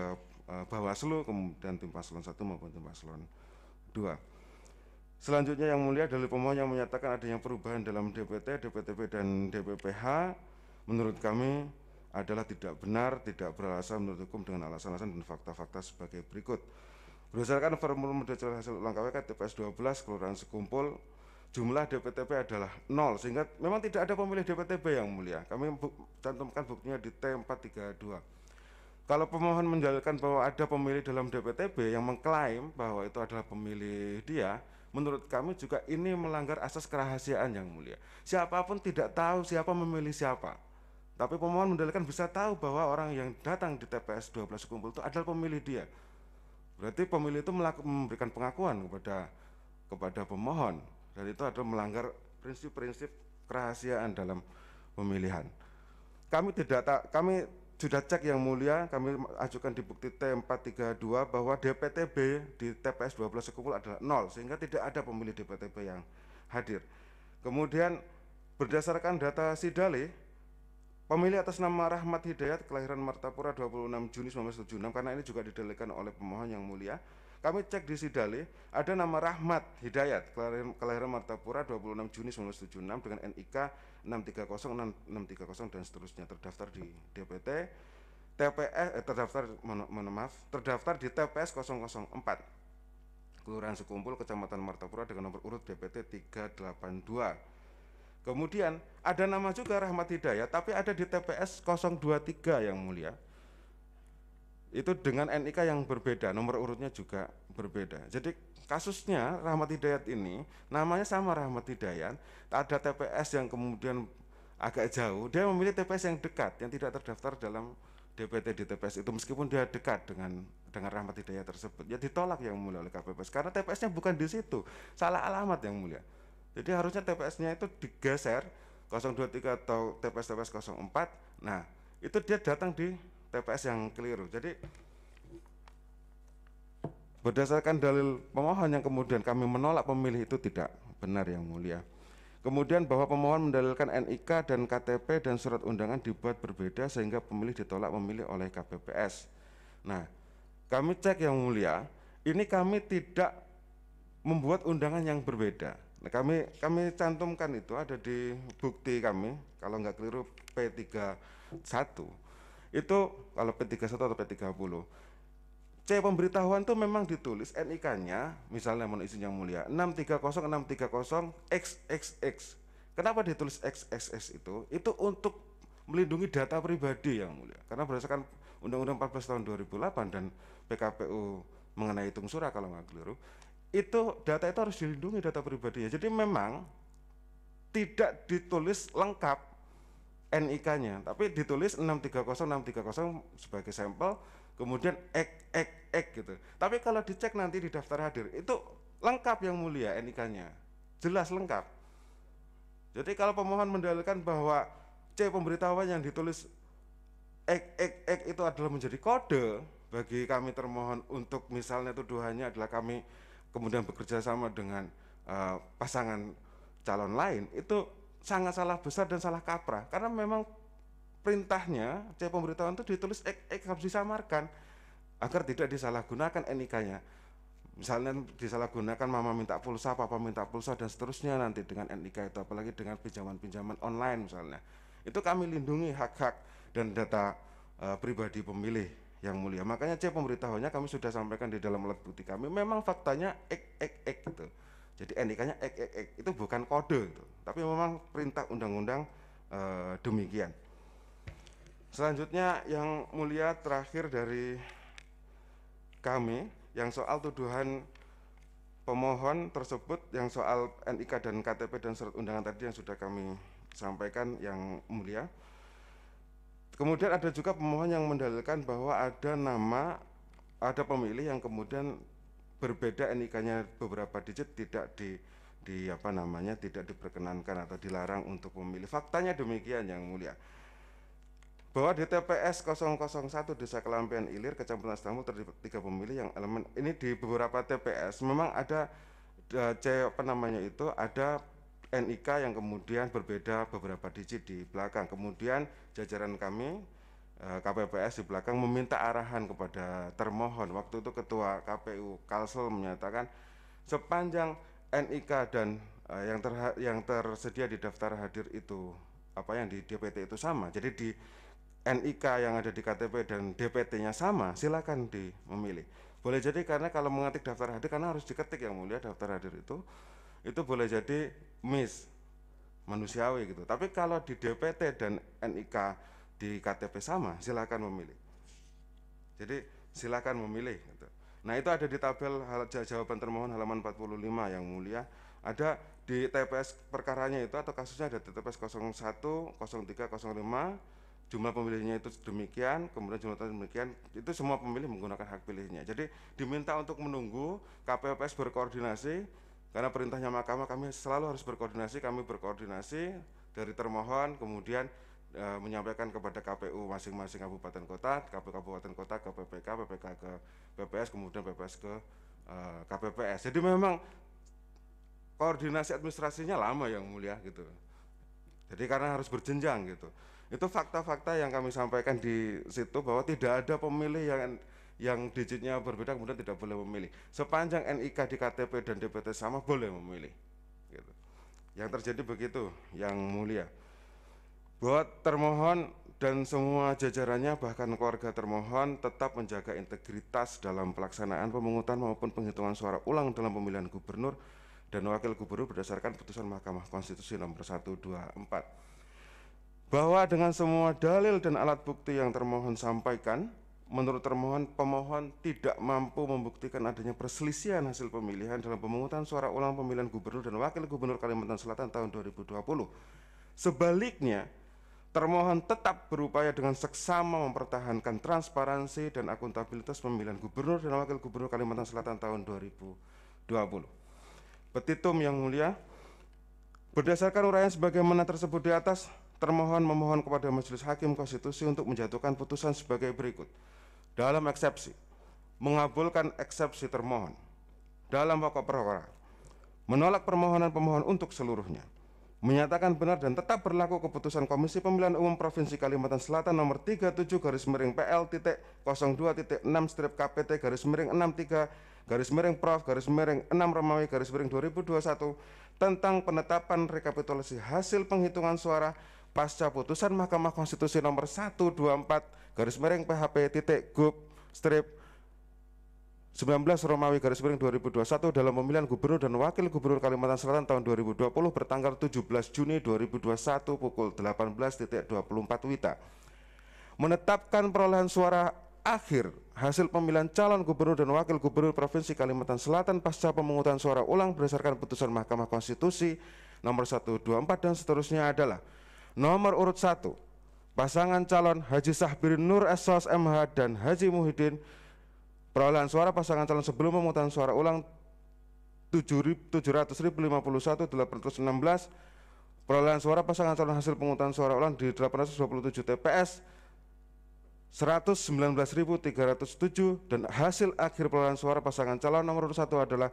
Bawaslu, kemudian tim Paslon 1 maupun tim Paslon 2. Selanjutnya yang mulia, dalil pemohon yang menyatakan adanya perubahan dalam DPT, DPTB dan DPPH menurut kami adalah tidak benar, tidak beralasan menurut hukum dengan alasan-alasan dan fakta-fakta sebagai berikut. Berdasarkan formulir hasil ulang KWK TPS 12 Kelurahan Sekumpul, jumlah DPTB adalah 0, sehingga memang tidak ada pemilih DPTB yang mulia. Kami cantumkan buktinya di T432. Kalau pemohon menjelaskan bahwa ada pemilih dalam DPTB yang mengklaim bahwa itu adalah pemilih dia, menurut kami juga ini melanggar asas kerahasiaan yang mulia. Siapapun tidak tahu siapa memilih siapa. Tapi pemohon mendalilkan bisa tahu bahwa orang yang datang di TPS 12 Sekumpul itu adalah pemilih dia. Berarti pemilih itu memberikan pengakuan kepada pemohon, dan itu adalah melanggar prinsip-prinsip kerahasiaan dalam pemilihan. Kami sudah cek yang mulia, kami ajukan di bukti T432 bahwa DPTB di TPS 12 Sekumpul adalah 0, sehingga tidak ada pemilih DPTB yang hadir. Kemudian berdasarkan data Sidale, pemilih atas nama Rahmat Hidayat, kelahiran Martapura 26 Juni 1976, karena ini juga didalilkan oleh pemohon yang mulia. Kami cek di Sidale, ada nama Rahmat Hidayat, kelahiran Martapura 26 Juni 1976 dengan NIK 630, 630 dan seterusnya, terdaftar di DPT, terdaftar di TPS 004, Kelurahan Sekumpul, Kecamatan Martapura dengan nomor urut DPT 382. Kemudian ada nama juga Rahmat Hidayat, tapi ada di TPS 023 yang mulia. Itu dengan NIK yang berbeda, nomor urutnya juga berbeda. Jadi kasusnya Rahmat Hidayat ini namanya sama Rahmat Hidayat, ada TPS yang kemudian agak jauh, dia memilih TPS yang dekat, yang tidak terdaftar dalam DPT di TPS itu, meskipun dia dekat dengan Rahmat Hidayat tersebut, ya ditolak yang mulia oleh KPPS karena TPS-nya bukan di situ, salah alamat yang mulia. Jadi harusnya TPS-nya itu digeser 023 atau TPS 04. Nah, itu dia datang di TPS yang keliru. Jadi berdasarkan dalil pemohon yang kemudian kami menolak pemilih itu tidak benar yang mulia. Kemudian bahwa pemohon mendalilkan NIK dan KTP dan surat undangan dibuat berbeda sehingga pemilih ditolak memilih oleh KPPS. Nah, kami cek yang mulia, ini kami tidak membuat undangan yang berbeda. Nah, kami cantumkan itu ada di bukti kami, kalau nggak keliru P31. Itu kalau P31 atau P30. C pemberitahuan itu memang ditulis NIK-nya, misalnya mohon izin yang mulia 630 XXX. Kenapa ditulis XXX itu? Itu untuk melindungi data pribadi yang mulia. Karena berdasarkan Undang-Undang 14 tahun 2008 dan PKPU mengenai hitung surah kalau nggak keliru, itu data itu harus dilindungi data pribadinya. Jadi memang tidak ditulis lengkap NIK-nya, tapi ditulis 630 sebagai sampel, kemudian ek gitu. Tapi kalau dicek nanti di daftar hadir itu lengkap yang mulia NIK-nya, jelas lengkap. Jadi kalau pemohon mendalilkan bahwa C pemberitahuan yang ditulis ek itu adalah menjadi kode bagi kami termohon untuk misalnya tuduhannya adalah kami kemudian bekerja sama dengan pasangan calon lain, itu sangat salah besar dan salah kaprah, karena memang perintahnya C pemberitahuan itu ditulis ek harus disamarkan agar tidak disalahgunakan NIK-nya. Misalnya disalahgunakan mama minta pulsa, papa minta pulsa dan seterusnya nanti dengan NIK itu, apalagi dengan pinjaman-pinjaman online misalnya. Itu kami lindungi hak-hak dan data pribadi pemilih yang mulia. Makanya C pemberitahuannya kami sudah sampaikan di dalam alat bukti kami, memang faktanya ek gitu. Jadi NIK-nya ek itu bukan kode gitu, tapi memang perintah undang-undang demikian. Selanjutnya yang mulia terakhir dari kami yang soal tuduhan pemohon tersebut yang soal NIK dan KTP dan surat undangan tadi yang sudah kami sampaikan yang mulia. Kemudian ada juga pemohon yang mendalilkan bahwa ada pemilih yang kemudian berbeda NIK-nya beberapa digit tidak tidak diperkenankan atau dilarang untuk memilih. Faktanya demikian yang mulia. Bahwa di TPS 001 Desa Kelampian Ilir, Kecamatan Istanbul terdapat 3 pemilih yang elemen ini di beberapa TPS memang ada ada NIK yang kemudian berbeda beberapa digit di belakang. Kemudian jajaran kami KPPS di belakang meminta arahan kepada termohon. Waktu itu Ketua KPU Kalsel menyatakan sepanjang NIK dan yang tersedia di daftar hadir itu yang di DPT itu sama. Jadi di NIK yang ada di KTP dan DPT-nya sama, silakan memilih. Boleh jadi karena kalau mengetik daftar hadir karena harus diketik yang mulia daftar hadir itu boleh jadi manusiawi gitu. Tapi kalau di DPT dan NIK di KTP sama, silakan memilih. Jadi silakan memilih gitu. Nah, itu ada di tabel jawaban termohon halaman 45 yang mulia. Ada di TPS perkaranya itu atau kasusnya ada di TPS 01, 03, 05. Jumlah pemilihnya itu demikian, kemudian jumlah demikian, itu semua pemilih menggunakan hak pilihnya. Jadi diminta untuk menunggu KPPS berkoordinasi, karena perintahnya mahkamah kami selalu harus berkoordinasi, kami berkoordinasi dari termohon, kemudian menyampaikan kepada KPU masing-masing kabupaten kota, KPU kabupaten kota ke PPK, PPK ke PPS, kemudian PPS ke KPPS. Jadi memang koordinasi administrasinya lama yang mulia gitu. Jadi karena harus berjenjang gitu. Itu fakta-fakta yang kami sampaikan di situ bahwa tidak ada pemilih yang digitnya berbeda kemudian tidak boleh memilih. Sepanjang NIK di KTP dan DPT sama boleh memilih. Gitu. Yang terjadi begitu, yang mulia. Bahwa termohon dan semua jajarannya bahkan keluarga termohon tetap menjaga integritas dalam pelaksanaan pemungutan maupun penghitungan suara ulang dalam pemilihan gubernur dan wakil gubernur berdasarkan putusan Mahkamah Konstitusi nomor 124. Bahwa dengan semua dalil dan alat bukti yang termohon sampaikan, menurut termohon, pemohon tidak mampu membuktikan adanya perselisihan hasil pemilihan dalam pemungutan suara ulang pemilihan gubernur dan wakil gubernur Kalimantan Selatan tahun 2020. Sebaliknya, termohon tetap berupaya dengan seksama mempertahankan transparansi dan akuntabilitas pemilihan gubernur dan wakil gubernur Kalimantan Selatan tahun 2020. Petitum yang mulia, berdasarkan uraian sebagaimana tersebut di atas, termohon memohon kepada Majelis Hakim Konstitusi untuk menjatuhkan putusan sebagai berikut. Dalam eksepsi, mengabulkan eksepsi termohon. Dalam pokok perkara, menolak permohonan pemohon untuk seluruhnya. Menyatakan benar dan tetap berlaku keputusan Komisi Pemilihan Umum Provinsi Kalimantan Selatan nomor 37-PL.02.6-KPT-Prov-6 tentang penetapan rekapitulasi hasil penghitungan suara pasca putusan Mahkamah Konstitusi nomor 124/PHP-GUP/19/2021 dalam pemilihan gubernur dan wakil gubernur Kalimantan Selatan tahun 2020 bertanggal 17 Juni 2021 pukul 18.24 WITA. Menetapkan perolehan suara akhir hasil pemilihan calon gubernur dan wakil gubernur Provinsi Kalimantan Selatan pasca pemungutan suara ulang berdasarkan putusan Mahkamah Konstitusi nomor 124 dan seterusnya adalah: nomor urut 1, pasangan calon Haji Sahbir Nur SOS MH dan Haji Muhyiddin, perolehan suara pasangan calon sebelum pemungutan suara ulang 700.051.816, perolehan suara pasangan calon hasil pemungutan suara ulang di 827 TPS 119.307 dan hasil akhir perolehan suara pasangan calon nomor urut 1 adalah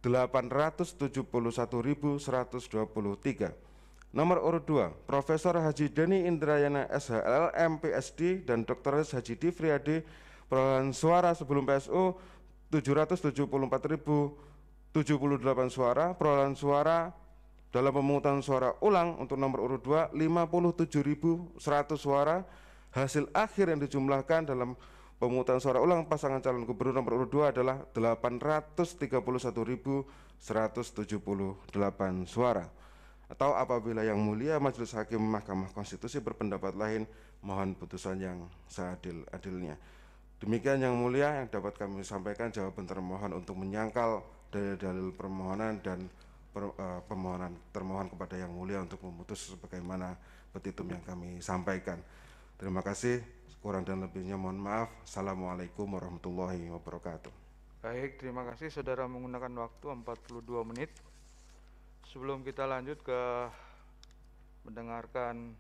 871.123. Nomor urut 2, Profesor Haji Deni Indrayana SHLM PSD dan Dr. Haji Difriadi, perolehan suara sebelum PSU 774.078 suara, perolehan suara dalam pemungutan suara ulang untuk nomor urut 2 57.100 suara, hasil akhir yang dijumlahkan dalam pemungutan suara ulang pasangan calon gubernur nomor urut 2 adalah 831.178 suara. Atau apabila yang mulia Majelis Hakim Mahkamah Konstitusi berpendapat lain, mohon putusan yang seadil-adilnya. Demikian yang mulia yang dapat kami sampaikan jawaban termohon untuk menyangkal dalil permohonan dan permohonan termohon kepada Yang Mulia untuk memutus sebagaimana petitum yang kami sampaikan. Terima kasih, kurang dan lebihnya mohon maaf. Assalamualaikum warahmatullahi wabarakatuh. Baik, terima kasih saudara menggunakan waktu 42 menit. Sebelum kita lanjut ke mendengarkan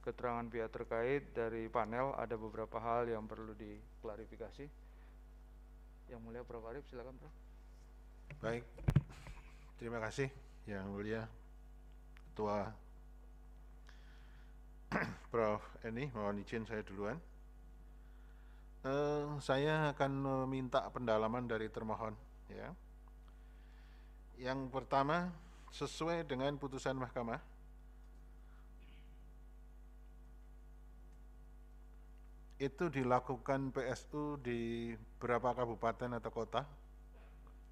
keterangan pihak terkait dari panel, ada beberapa hal yang perlu diklarifikasi. Yang Mulia Prof. Arief, silakan Prof. Baik, terima kasih Yang Mulia Ketua Prof. Eni, mohon izin saya duluan. Saya akan meminta pendalaman dari termohon. Ya. Yang pertama, sesuai dengan putusan mahkamah, itu dilakukan PSU di berapa kabupaten atau kota?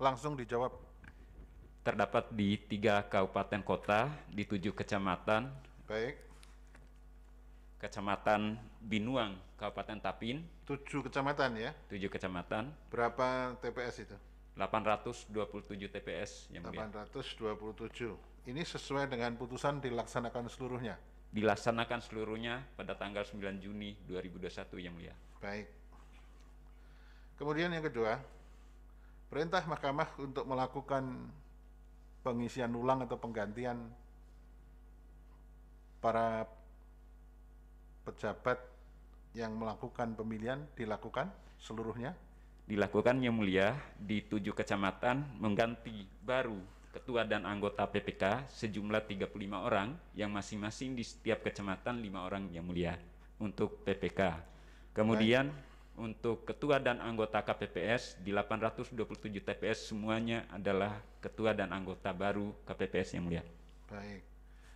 Langsung dijawab. Terdapat di 3 kabupaten kota, di 7 kecamatan. Baik. Kecamatan Binuang, Kabupaten Tapin. 7 kecamatan ya? 7 kecamatan. Berapa TPS itu? 827 TPS yang mulia. 827. Ini sesuai dengan putusan dilaksanakan seluruhnya? Dilaksanakan seluruhnya pada tanggal 9 Juni 2021 yang mulia. Baik. Kemudian yang kedua, perintah mahkamah untuk melakukan pengisian ulang atau penggantian para pejabat yang melakukan pemilihan dilakukan seluruhnya? Dilakukan yang mulia di 7 kecamatan mengganti baru ketua dan anggota PPK sejumlah 35 orang yang masing-masing di setiap kecamatan 5 orang yang mulia untuk PPK. Kemudian untuk ketua dan anggota KPPS di 827 TPS semuanya adalah ketua dan anggota baru KPPS yang mulia. Baik.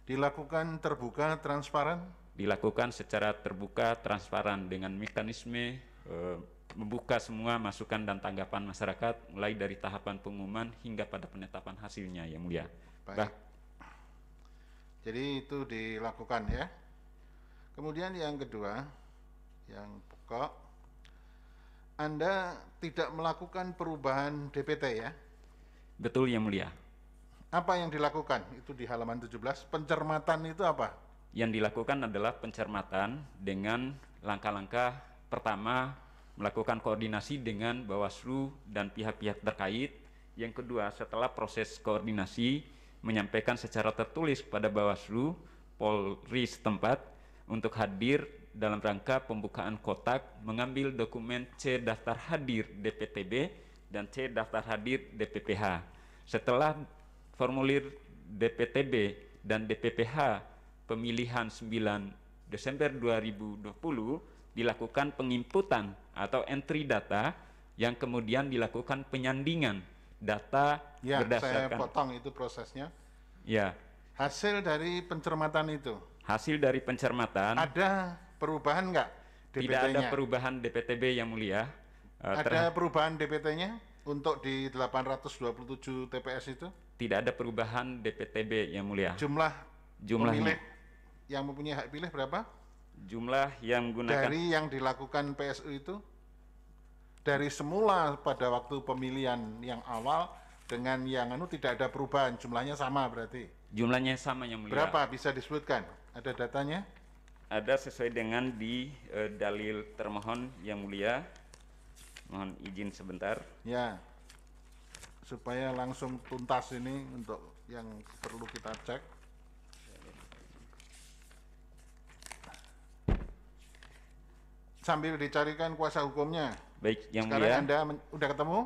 Dilakukan terbuka, transparan? Dilakukan secara terbuka, transparan dengan mekanisme membuka semua masukan dan tanggapan masyarakat mulai dari tahapan pengumuman hingga pada penetapan hasilnya yang mulia. Baik. Jadi itu dilakukan ya. Kemudian yang kedua, yang pokok, Anda tidak melakukan perubahan DPT ya? Betul yang mulia. Apa yang dilakukan? Itu di halaman 17, pencermatan itu apa? Yang dilakukan adalah pencermatan dengan langkah-langkah pertama melakukan koordinasi dengan Bawaslu dan pihak-pihak terkait. Yang kedua, setelah proses koordinasi menyampaikan secara tertulis kepada Bawaslu, Polri setempat untuk hadir dalam rangka pembukaan kotak, mengambil dokumen C daftar hadir DPTB dan C daftar hadir DPPH. Setelah formulir DPTB dan DPPH pemilihan 9 Desember 2020 dilakukan penginputan atau entry data yang kemudian dilakukan penyandingan data ya, berdasarkan. Saya potong itu prosesnya. Ya. Hasil dari pencermatan itu. Hasil dari pencermatan. Ada perubahan nggak DPT-nya? Tidak ada perubahan DPTB yang mulia. Ada perubahan DPT-nya untuk di 827 TPS itu? Tidak ada perubahan DPTB yang mulia. Jumlahnya pemilih yang mempunyai hak pilih berapa? Jumlah yang menggunakan dari yang dilakukan PSU itu, dari semula pada waktu pemilihan yang awal dengan yang tidak ada perubahan, jumlahnya sama berarti? Jumlahnya sama yang mulia. Berapa bisa disebutkan? Ada datanya? Ada sesuai dengan di dalil termohon yang mulia. Mohon izin sebentar. Ya, supaya langsung tuntas ini untuk yang perlu kita cek. Sambil dicarikan kuasa hukumnya. Baik, yang sekarang mulia. Anda udah ketemu?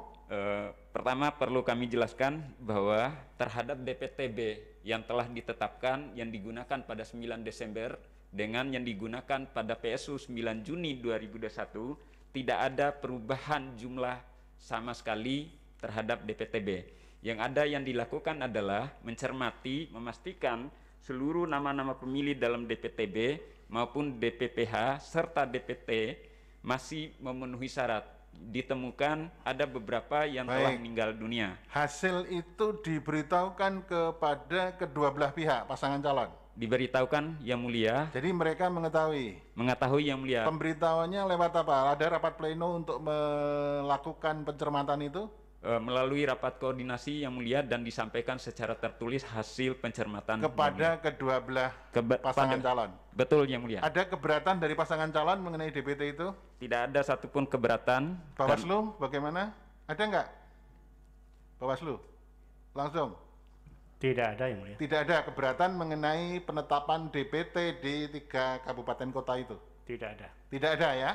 Pertama perlu kami jelaskan bahwa terhadap DPTB yang telah ditetapkan yang digunakan pada 9 Desember dengan yang digunakan pada PSU 9 Juni 2021 tidak ada perubahan jumlah sama sekali terhadap DPTB. Yang ada yang dilakukan adalah mencermati, memastikan seluruh nama-nama pemilih dalam DPTB maupun DPPH serta DPT masih memenuhi syarat. Ditemukan ada beberapa yang telah meninggal dunia. Hasil itu diberitahukan kepada kedua belah pihak pasangan calon? Diberitahukan yang mulia. Jadi mereka mengetahui? Mengetahui yang mulia. Pemberitahuannya lewat apa? Ada rapat pleno untuk melakukan pencermatan itu? melalui rapat koordinasi yang mulia dan disampaikan secara tertulis hasil pencermatan kepada kedua belah pasangan calon. Betul yang mulia. Ada keberatan dari pasangan calon mengenai DPT itu? Tidak ada satupun keberatan. Bawaslu bagaimana? Ada enggak? Bawaslu langsung? Tidak ada yang mulia. Tidak ada keberatan mengenai penetapan DPT di 3 kabupaten kota itu? Tidak ada. Tidak ada ya?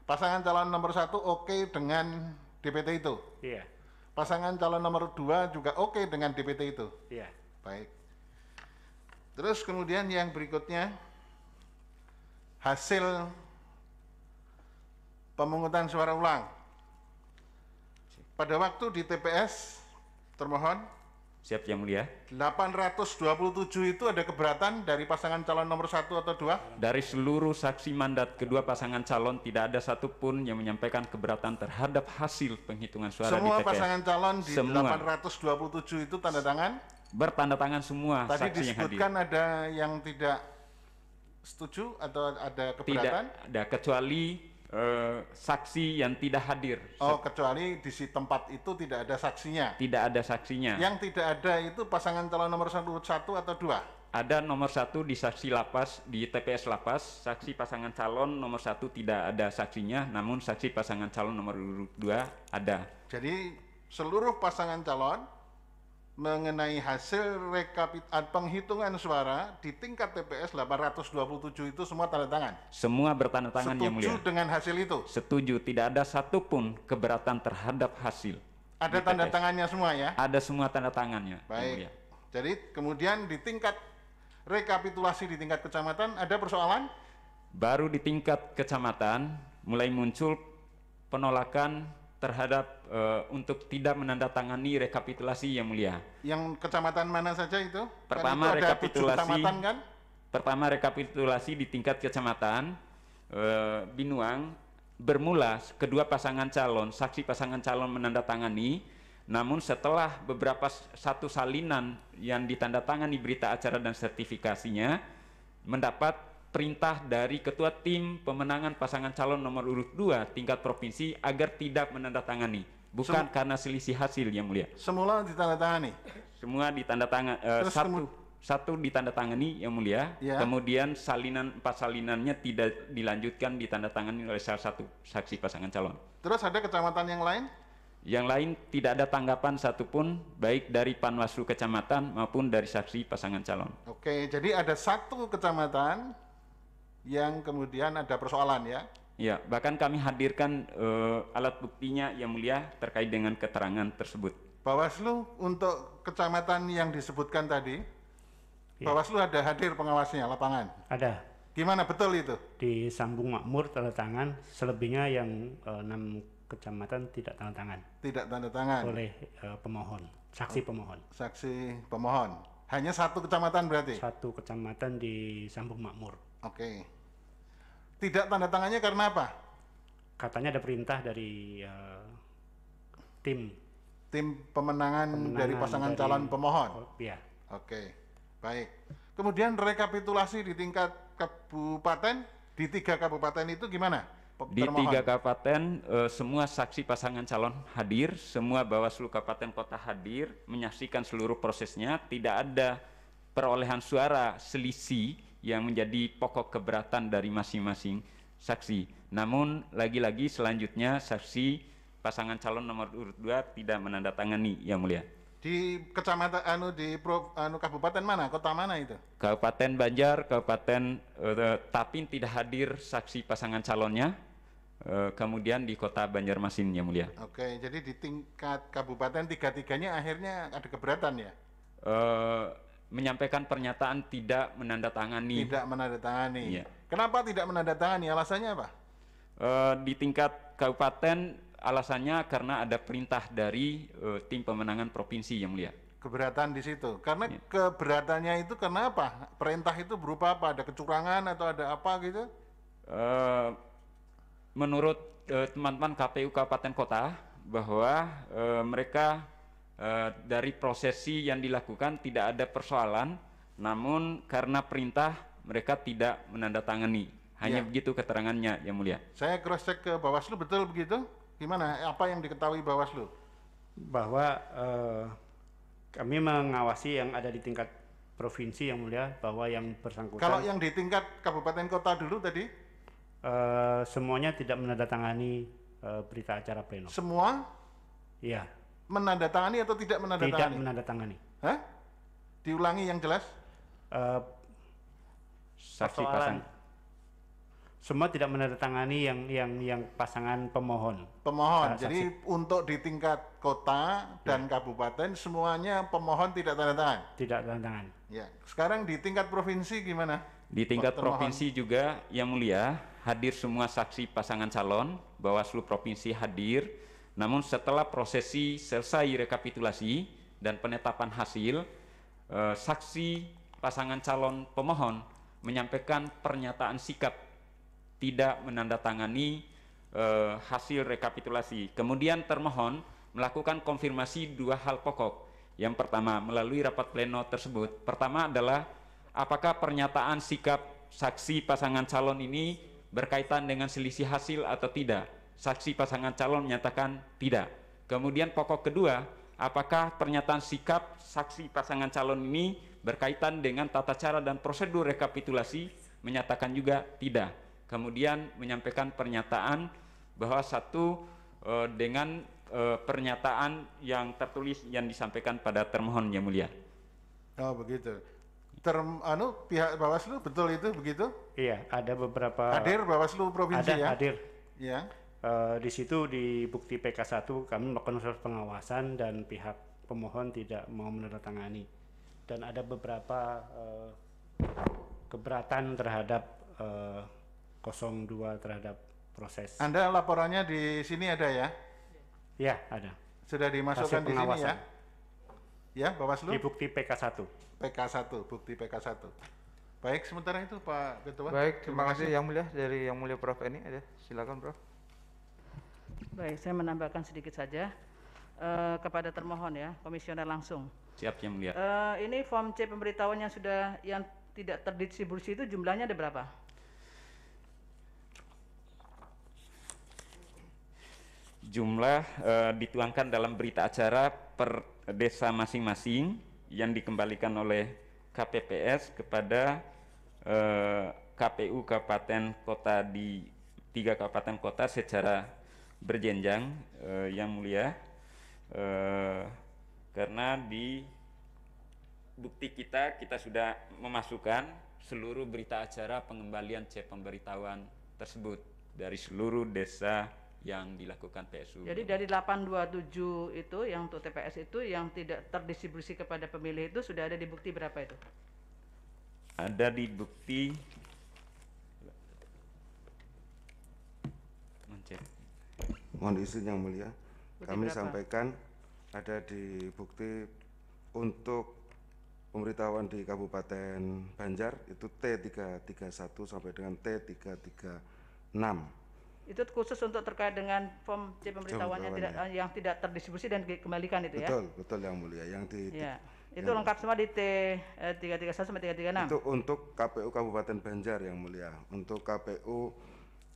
Pasangan calon nomor 1 oke dengan DPT itu? Iya. Pasangan calon nomor 2 juga oke dengan DPT itu? Iya. Baik. Terus kemudian yang berikutnya, hasil pemungutan suara ulang. Pada waktu di TPS, termohon, Siap yang mulia. 827 itu ada keberatan dari pasangan calon nomor 1 atau 2? Dari seluruh saksi mandat kedua pasangan calon tidak ada satupun yang menyampaikan keberatan terhadap hasil penghitungan suara Semua di TPS. pasangan calon di Semua. 827 itu tanda tangan? Bertanda tangan semua Tadi saksi yang hadir. disebutkan ada yang tidak setuju atau ada keberatan? Tidak ada kecuali saksi yang tidak hadir. Oh, kecuali di si tempat itu tidak ada saksinya. Tidak ada saksinya. Yang tidak ada itu pasangan calon nomor 1 atau 2? Ada nomor 1 di saksi lapas, di TPS lapas, saksi pasangan calon nomor 1 tidak ada saksinya, namun saksi pasangan calon nomor 2 ada. Jadi seluruh pasangan calon mengenai hasil penghitungan suara di tingkat TPS 827 itu semua tanda tangan. Semua bertanda tangan yang mulia. Setuju dengan hasil itu? Setuju, tidak ada satupun keberatan terhadap hasil. Ada di tanda TPS. tangannya semua ya? Ada semua tanda tangannya. yang Baik. mulia. Jadi kemudian di tingkat rekapitulasi di tingkat kecamatan ada persoalan? Baru di tingkat kecamatan mulai muncul penolakan terhadap untuk tidak menandatangani rekapitulasi yang mulia. Yang kecamatan mana saja itu? Pertama kan itu ada 7 rekapitulasi. kecamatan kan? Pertama rekapitulasi di tingkat kecamatan Binuang bermula kedua pasangan calon, saksi pasangan calon menandatangani, namun setelah beberapa satu salinan yang ditandatangani berita acara dan sertifikasinya mendapat perintah dari Ketua Tim Pemenangan Pasangan Calon nomor urut 2 tingkat provinsi agar tidak menandatangani, bukan karena selisih hasil yang mulia. Semula ditandatangani? Semua ditandatangani, satu ditandatangani yang mulia, Ya. kemudian 4 salinannya tidak dilanjutkan ditandatangani oleh salah satu saksi pasangan calon. Terus ada kecamatan yang lain? Yang lain tidak ada tanggapan satupun baik dari Panwaslu kecamatan maupun dari saksi pasangan calon. Oke, jadi ada 1 kecamatan yang kemudian ada persoalan ya? Ya, bahkan kami hadirkan alat buktinya yang mulia terkait dengan keterangan tersebut. Bawaslu untuk kecamatan yang disebutkan tadi, Bawaslu ada hadir pengawasnya lapangan? Ada. Gimana betul itu? Di Sambung Makmur tanda tangan, selebihnya yang 6 kecamatan tidak tanda tangan Tidak tanda tangan oleh pemohon, saksi pemohon. saksi pemohon. Hanya 1 kecamatan berarti? 1 kecamatan di Sambung Makmur. Oke. Tidak tanda tangannya karena apa? Katanya ada perintah dari tim Pemenangan dari pasangan dari- calon pemohon? Ya, Oke, baik. Kemudian rekapitulasi di tingkat kabupaten, di 3 kabupaten itu gimana? Di Termohon. 3 kabupaten semua saksi pasangan calon hadir, semua Bawaslu kabupaten kota hadir, menyaksikan seluruh prosesnya, tidak ada perolehan suara selisih yang menjadi pokok keberatan dari masing-masing saksi. Namun lagi-lagi selanjutnya saksi pasangan calon nomor urut 2 tidak menandatangani yang mulia. Di kecamatan kabupaten mana? Kota mana itu? Kabupaten Banjar, Kabupaten Tapin tidak hadir saksi pasangan calonnya. Kemudian di kota Banjarmasin yang mulia. Oke, jadi di tingkat kabupaten 3-3-nya akhirnya ada keberatan ya? Menyampaikan pernyataan tidak menandatangani. Tidak menandatangani. Iya. Kenapa tidak menandatangani? Alasannya apa? Di tingkat kabupaten alasannya karena ada perintah dari tim pemenangan provinsi yang mulia. Keberatan di situ. Karena Iya. keberatannya itu karena apa? Perintah itu berupa apa? Ada kecurangan atau ada apa gitu? Menurut teman-teman KPU Kabupaten Kota bahwa mereka dari prosesi yang dilakukan tidak ada persoalan, namun karena perintah mereka tidak menandatangani. Hanya Iya. begitu keterangannya yang mulia. Saya cross check ke Bawaslu, betul begitu? Gimana? Apa yang diketahui Bawaslu? bahwa kami mengawasi yang ada di tingkat provinsi yang mulia, bahwa yang bersangkutan. Kalau yang di tingkat kabupaten kota dulu tadi? Semuanya tidak menandatangani berita acara pleno. Semua? Iya. Menandatangani atau tidak menandatangani? Tidak menandatangani. Hah? Diulangi yang jelas? Saksi Persoalan pasang. semua tidak menandatangani yang pasangan pemohon. Pemohon. Jadi untuk di tingkat kota dan kabupaten semuanya pemohon tidak tanda tangan. Tidak tanda tangan. Ya. Sekarang di tingkat provinsi gimana? Di tingkat Termohon. provinsi juga Yang Mulia, hadir semua saksi pasangan calon, Bawaslu Provinsi hadir. Namun setelah prosesi selesai rekapitulasi dan penetapan hasil, saksi pasangan calon pemohon menyampaikan pernyataan sikap tidak menandatangani hasil rekapitulasi. Kemudian termohon melakukan konfirmasi dua hal pokok. Yang pertama, melalui rapat pleno tersebut, pertama adalah apakah pernyataan sikap saksi pasangan calon ini berkaitan dengan selisih hasil atau tidak. Saksi pasangan calon menyatakan tidak. Kemudian pokok kedua, apakah pernyataan sikap saksi pasangan calon ini berkaitan dengan tata cara dan prosedur rekapitulasi, menyatakan juga tidak. Kemudian menyampaikan pernyataan bahwa satu dengan pernyataan yang tertulis yang disampaikan pada termohon Yang Mulia. Oh begitu. Pihak Bawaslu betul itu begitu? Iya, ada beberapa. Hadir Bawaslu provinsi ada, ya? hadir. Ya. Di situ di bukti PK1 kami melakukan proses pengawasan dan pihak pemohon tidak mau menandatangani. Dan ada beberapa keberatan terhadap 02 terhadap proses. Anda laporannya di sini ada ya? Ya, ada. Sudah dimasukkan di sini ya? Ya, Bawaslu? Di bukti PK1. PK1, bukti PK1. Baik, sementara itu Pak Ketua. Baik, terima kasih Yang Mulia. Dari Yang Mulia Prof. Eni ada, silakan Prof. Baik, saya menambahkan sedikit saja kepada termohon ya, komisioner langsung. Siap Yang Mulia. Ini form C pemberitahuan yang tidak terdistribusi itu jumlahnya ada berapa? Jumlah dituangkan dalam berita acara per desa masing-masing yang dikembalikan oleh KPPS kepada KPU kabupaten kota di 3 kabupaten kota secara berjenjang, Yang Mulia, karena di bukti kita sudah memasukkan seluruh berita acara pengembalian C pemberitahuan tersebut dari seluruh desa yang dilakukan PSU. Jadi dari 827 itu yang untuk TPS itu yang tidak terdistribusi kepada pemilih itu sudah ada di bukti berapa itu? Ada di bukti Mohon izin Yang Mulia, Bukti kami berapa? sampaikan ada di bukti untuk pemberitahuan di Kabupaten Banjar itu T331 sampai dengan T336. Itu khusus untuk terkait dengan form C pemberitahuannya yang tidak terdistribusi dan dikembalikan itu ya? Betul Yang Mulia. Ya. Itu lengkap semua di T331 sampai 336. Itu untuk KPU Kabupaten Banjar Yang Mulia. Untuk KPU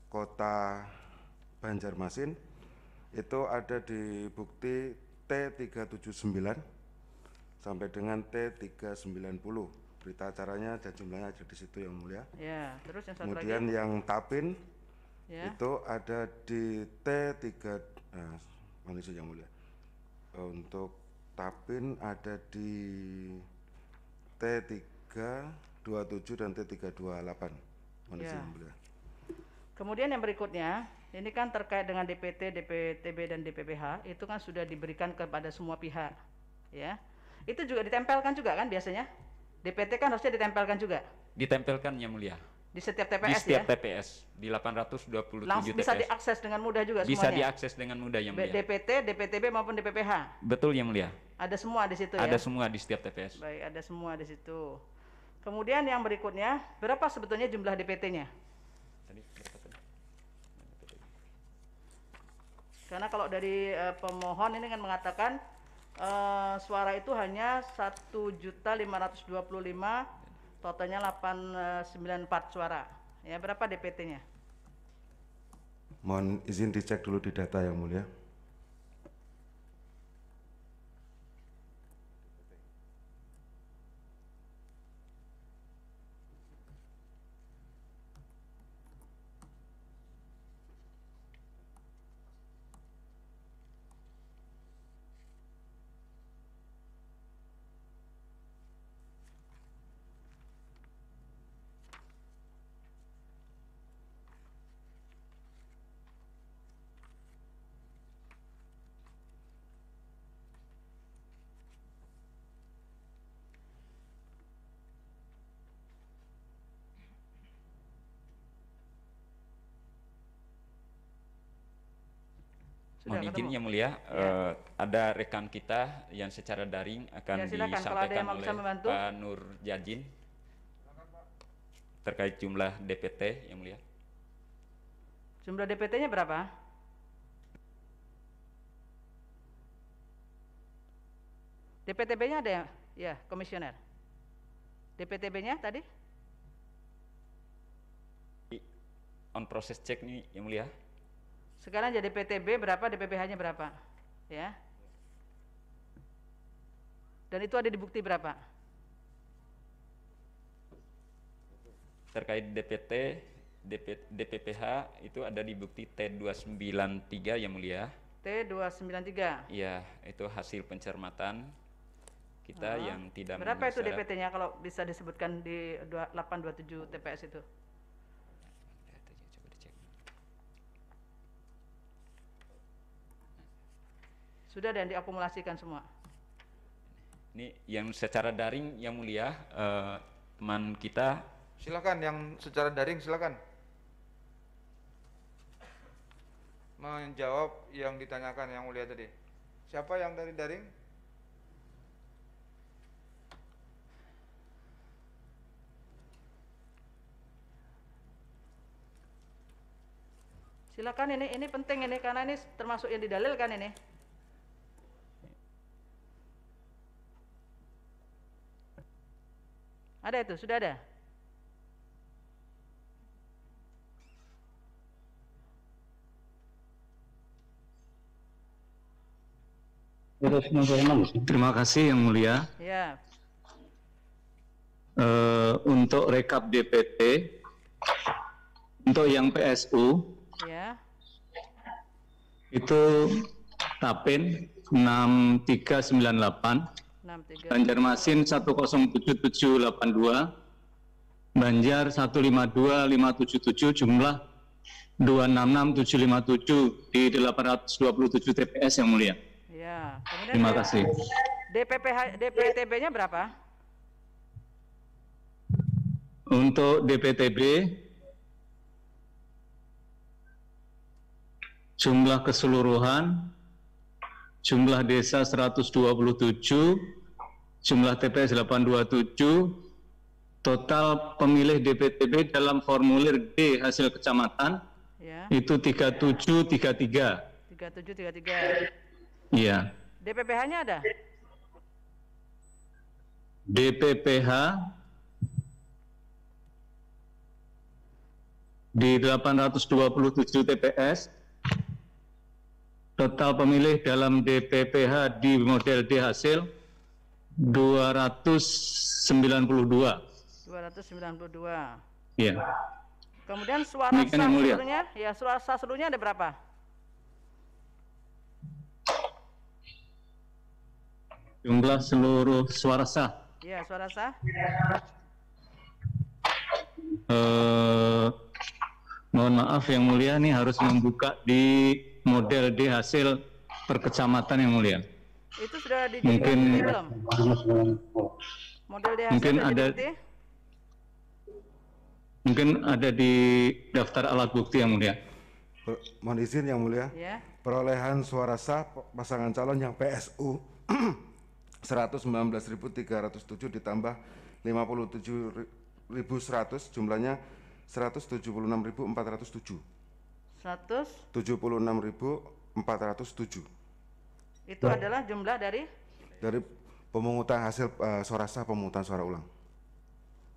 Kota Banjarmasin itu ada di bukti T379 sampai dengan T390. Berita acaranya dan jumlahnya ada di situ Yang Mulia. Ya, terus yang satu Kemudian lagi. yang Tapin Ya. itu ada di T3 manusia Yang Mulia. Untuk Tapin ada di T327 dan T328 manusia Ya. Yang Mulia. Kemudian yang berikutnya, ini kan terkait dengan DPT, DPTB dan DPPH, itu kan sudah diberikan kepada semua pihak, ya. Itu juga ditempelkan juga kan biasanya? DPT kan harusnya ditempelkan juga Ditempelkan Yang Mulia. di setiap Di TPS setiap ya. TPS di 827 Langsung TPS. bisa diakses dengan mudah juga Bisa semuanya. diakses dengan mudah Yang Mulia. DPT, DPTB maupun DPPH. Betul Yang Mulia. Ada semua di situ ya. Ada semua di setiap TPS. Baik, ada semua di situ. Kemudian yang berikutnya, berapa sebetulnya jumlah DPT-nya? Karena kalau dari pemohon ini kan mengatakan suara itu hanya 1.525.000, totalnya 894 suara. Ya, berapa DPT-nya? Mohon izin dicek dulu di data Yang Mulia. Sudah Mohon izin ketemu? Yang Mulia, Ya. ada rekan kita yang secara daring akan Ya, silakan. Kalau ada yang disampaikan bisa oleh membantu. Pak Nur Jajin terkait jumlah DPT Yang Mulia. Jumlah DPT-nya berapa? DPTB-nya ada ya? Ya, komisioner. DPTB-nya tadi? On proses cek nih Yang Mulia. Sekarang jadi DPTB berapa, DPPH-nya berapa? Ya. Dan itu ada di bukti berapa? Terkait DPT, DPPH itu ada di bukti T293 Yang Mulia. T293. Iya, itu hasil pencermatan kita yang tidak Berapa memenuhi itu syarat. DPT-nya kalau bisa disebutkan di 827 TPS itu? Coba dicek. Sudah dan diakumulasikan semua. Ini yang secara daring Yang Mulia, teman kita Silakan yang secara daring silakan. Menjawab yang ditanyakan Yang Mulia tadi. Siapa yang dari daring? Silakan, ini penting ini karena ini termasuk yang didalilkan ini. Ada itu, sudah ada. Terima kasih Yang Mulia. Ya, Untuk rekap DPT, untuk yang PSU ya. itu Tapen 6398, 63. Banjarmasin 107782, Banjar 152577, jumlah 266757 di 827 TPS Yang Mulia. Ya. Kemudian Terima kasih. DPTB-nya berapa? Untuk DPTB, jumlah keseluruhan, jumlah desa 127, jumlah TPS 827, total pemilih DPTB dalam formulir D hasil kecamatan Ya. itu 3733. 3733. Iya. DPPH-nya ada? DPPH di 827 TPS, total pemilih dalam DPPH di model D hasil 292. 292. Iya. Kemudian suara Demikian, sah Yang Mulia. seluruhnya, ya suara sah seluruhnya ada berapa? Jumlah seluruh suara sah. Ya, suara sah. Mohon maaf Yang Mulia, ini harus membuka di model D hasil per kecamatan Yang Mulia. Itu sudah Mungkin- belum? Model D hasil Mungkin sudah ada- dibukti? Mungkin ada di daftar alat bukti Yang Mulia. Mohon izin Yang Mulia. Ya. Perolehan suara sah pasangan calon yang PSU 119.307 ditambah 57.100, jumlahnya 176.407. 100 76.407 itu adalah jumlah dari dari pemungutan hasil suara sah pemungutan suara ulang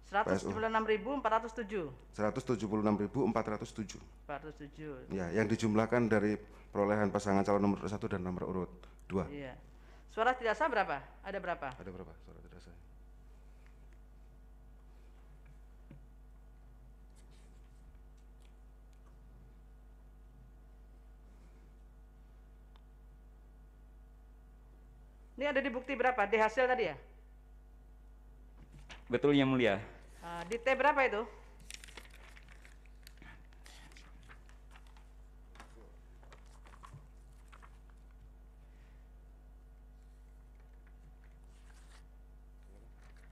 176.407. 176.407. 407. Ya, yang dijumlahkan dari perolehan pasangan calon nomor 1 dan nomor urut 2. Iya. Suara tidak sah berapa? Ada berapa? Ada berapa suara tidak sah? Ini ada di bukti berapa? Di hasil tadi ya? betul Yang Mulia. Di T berapa itu?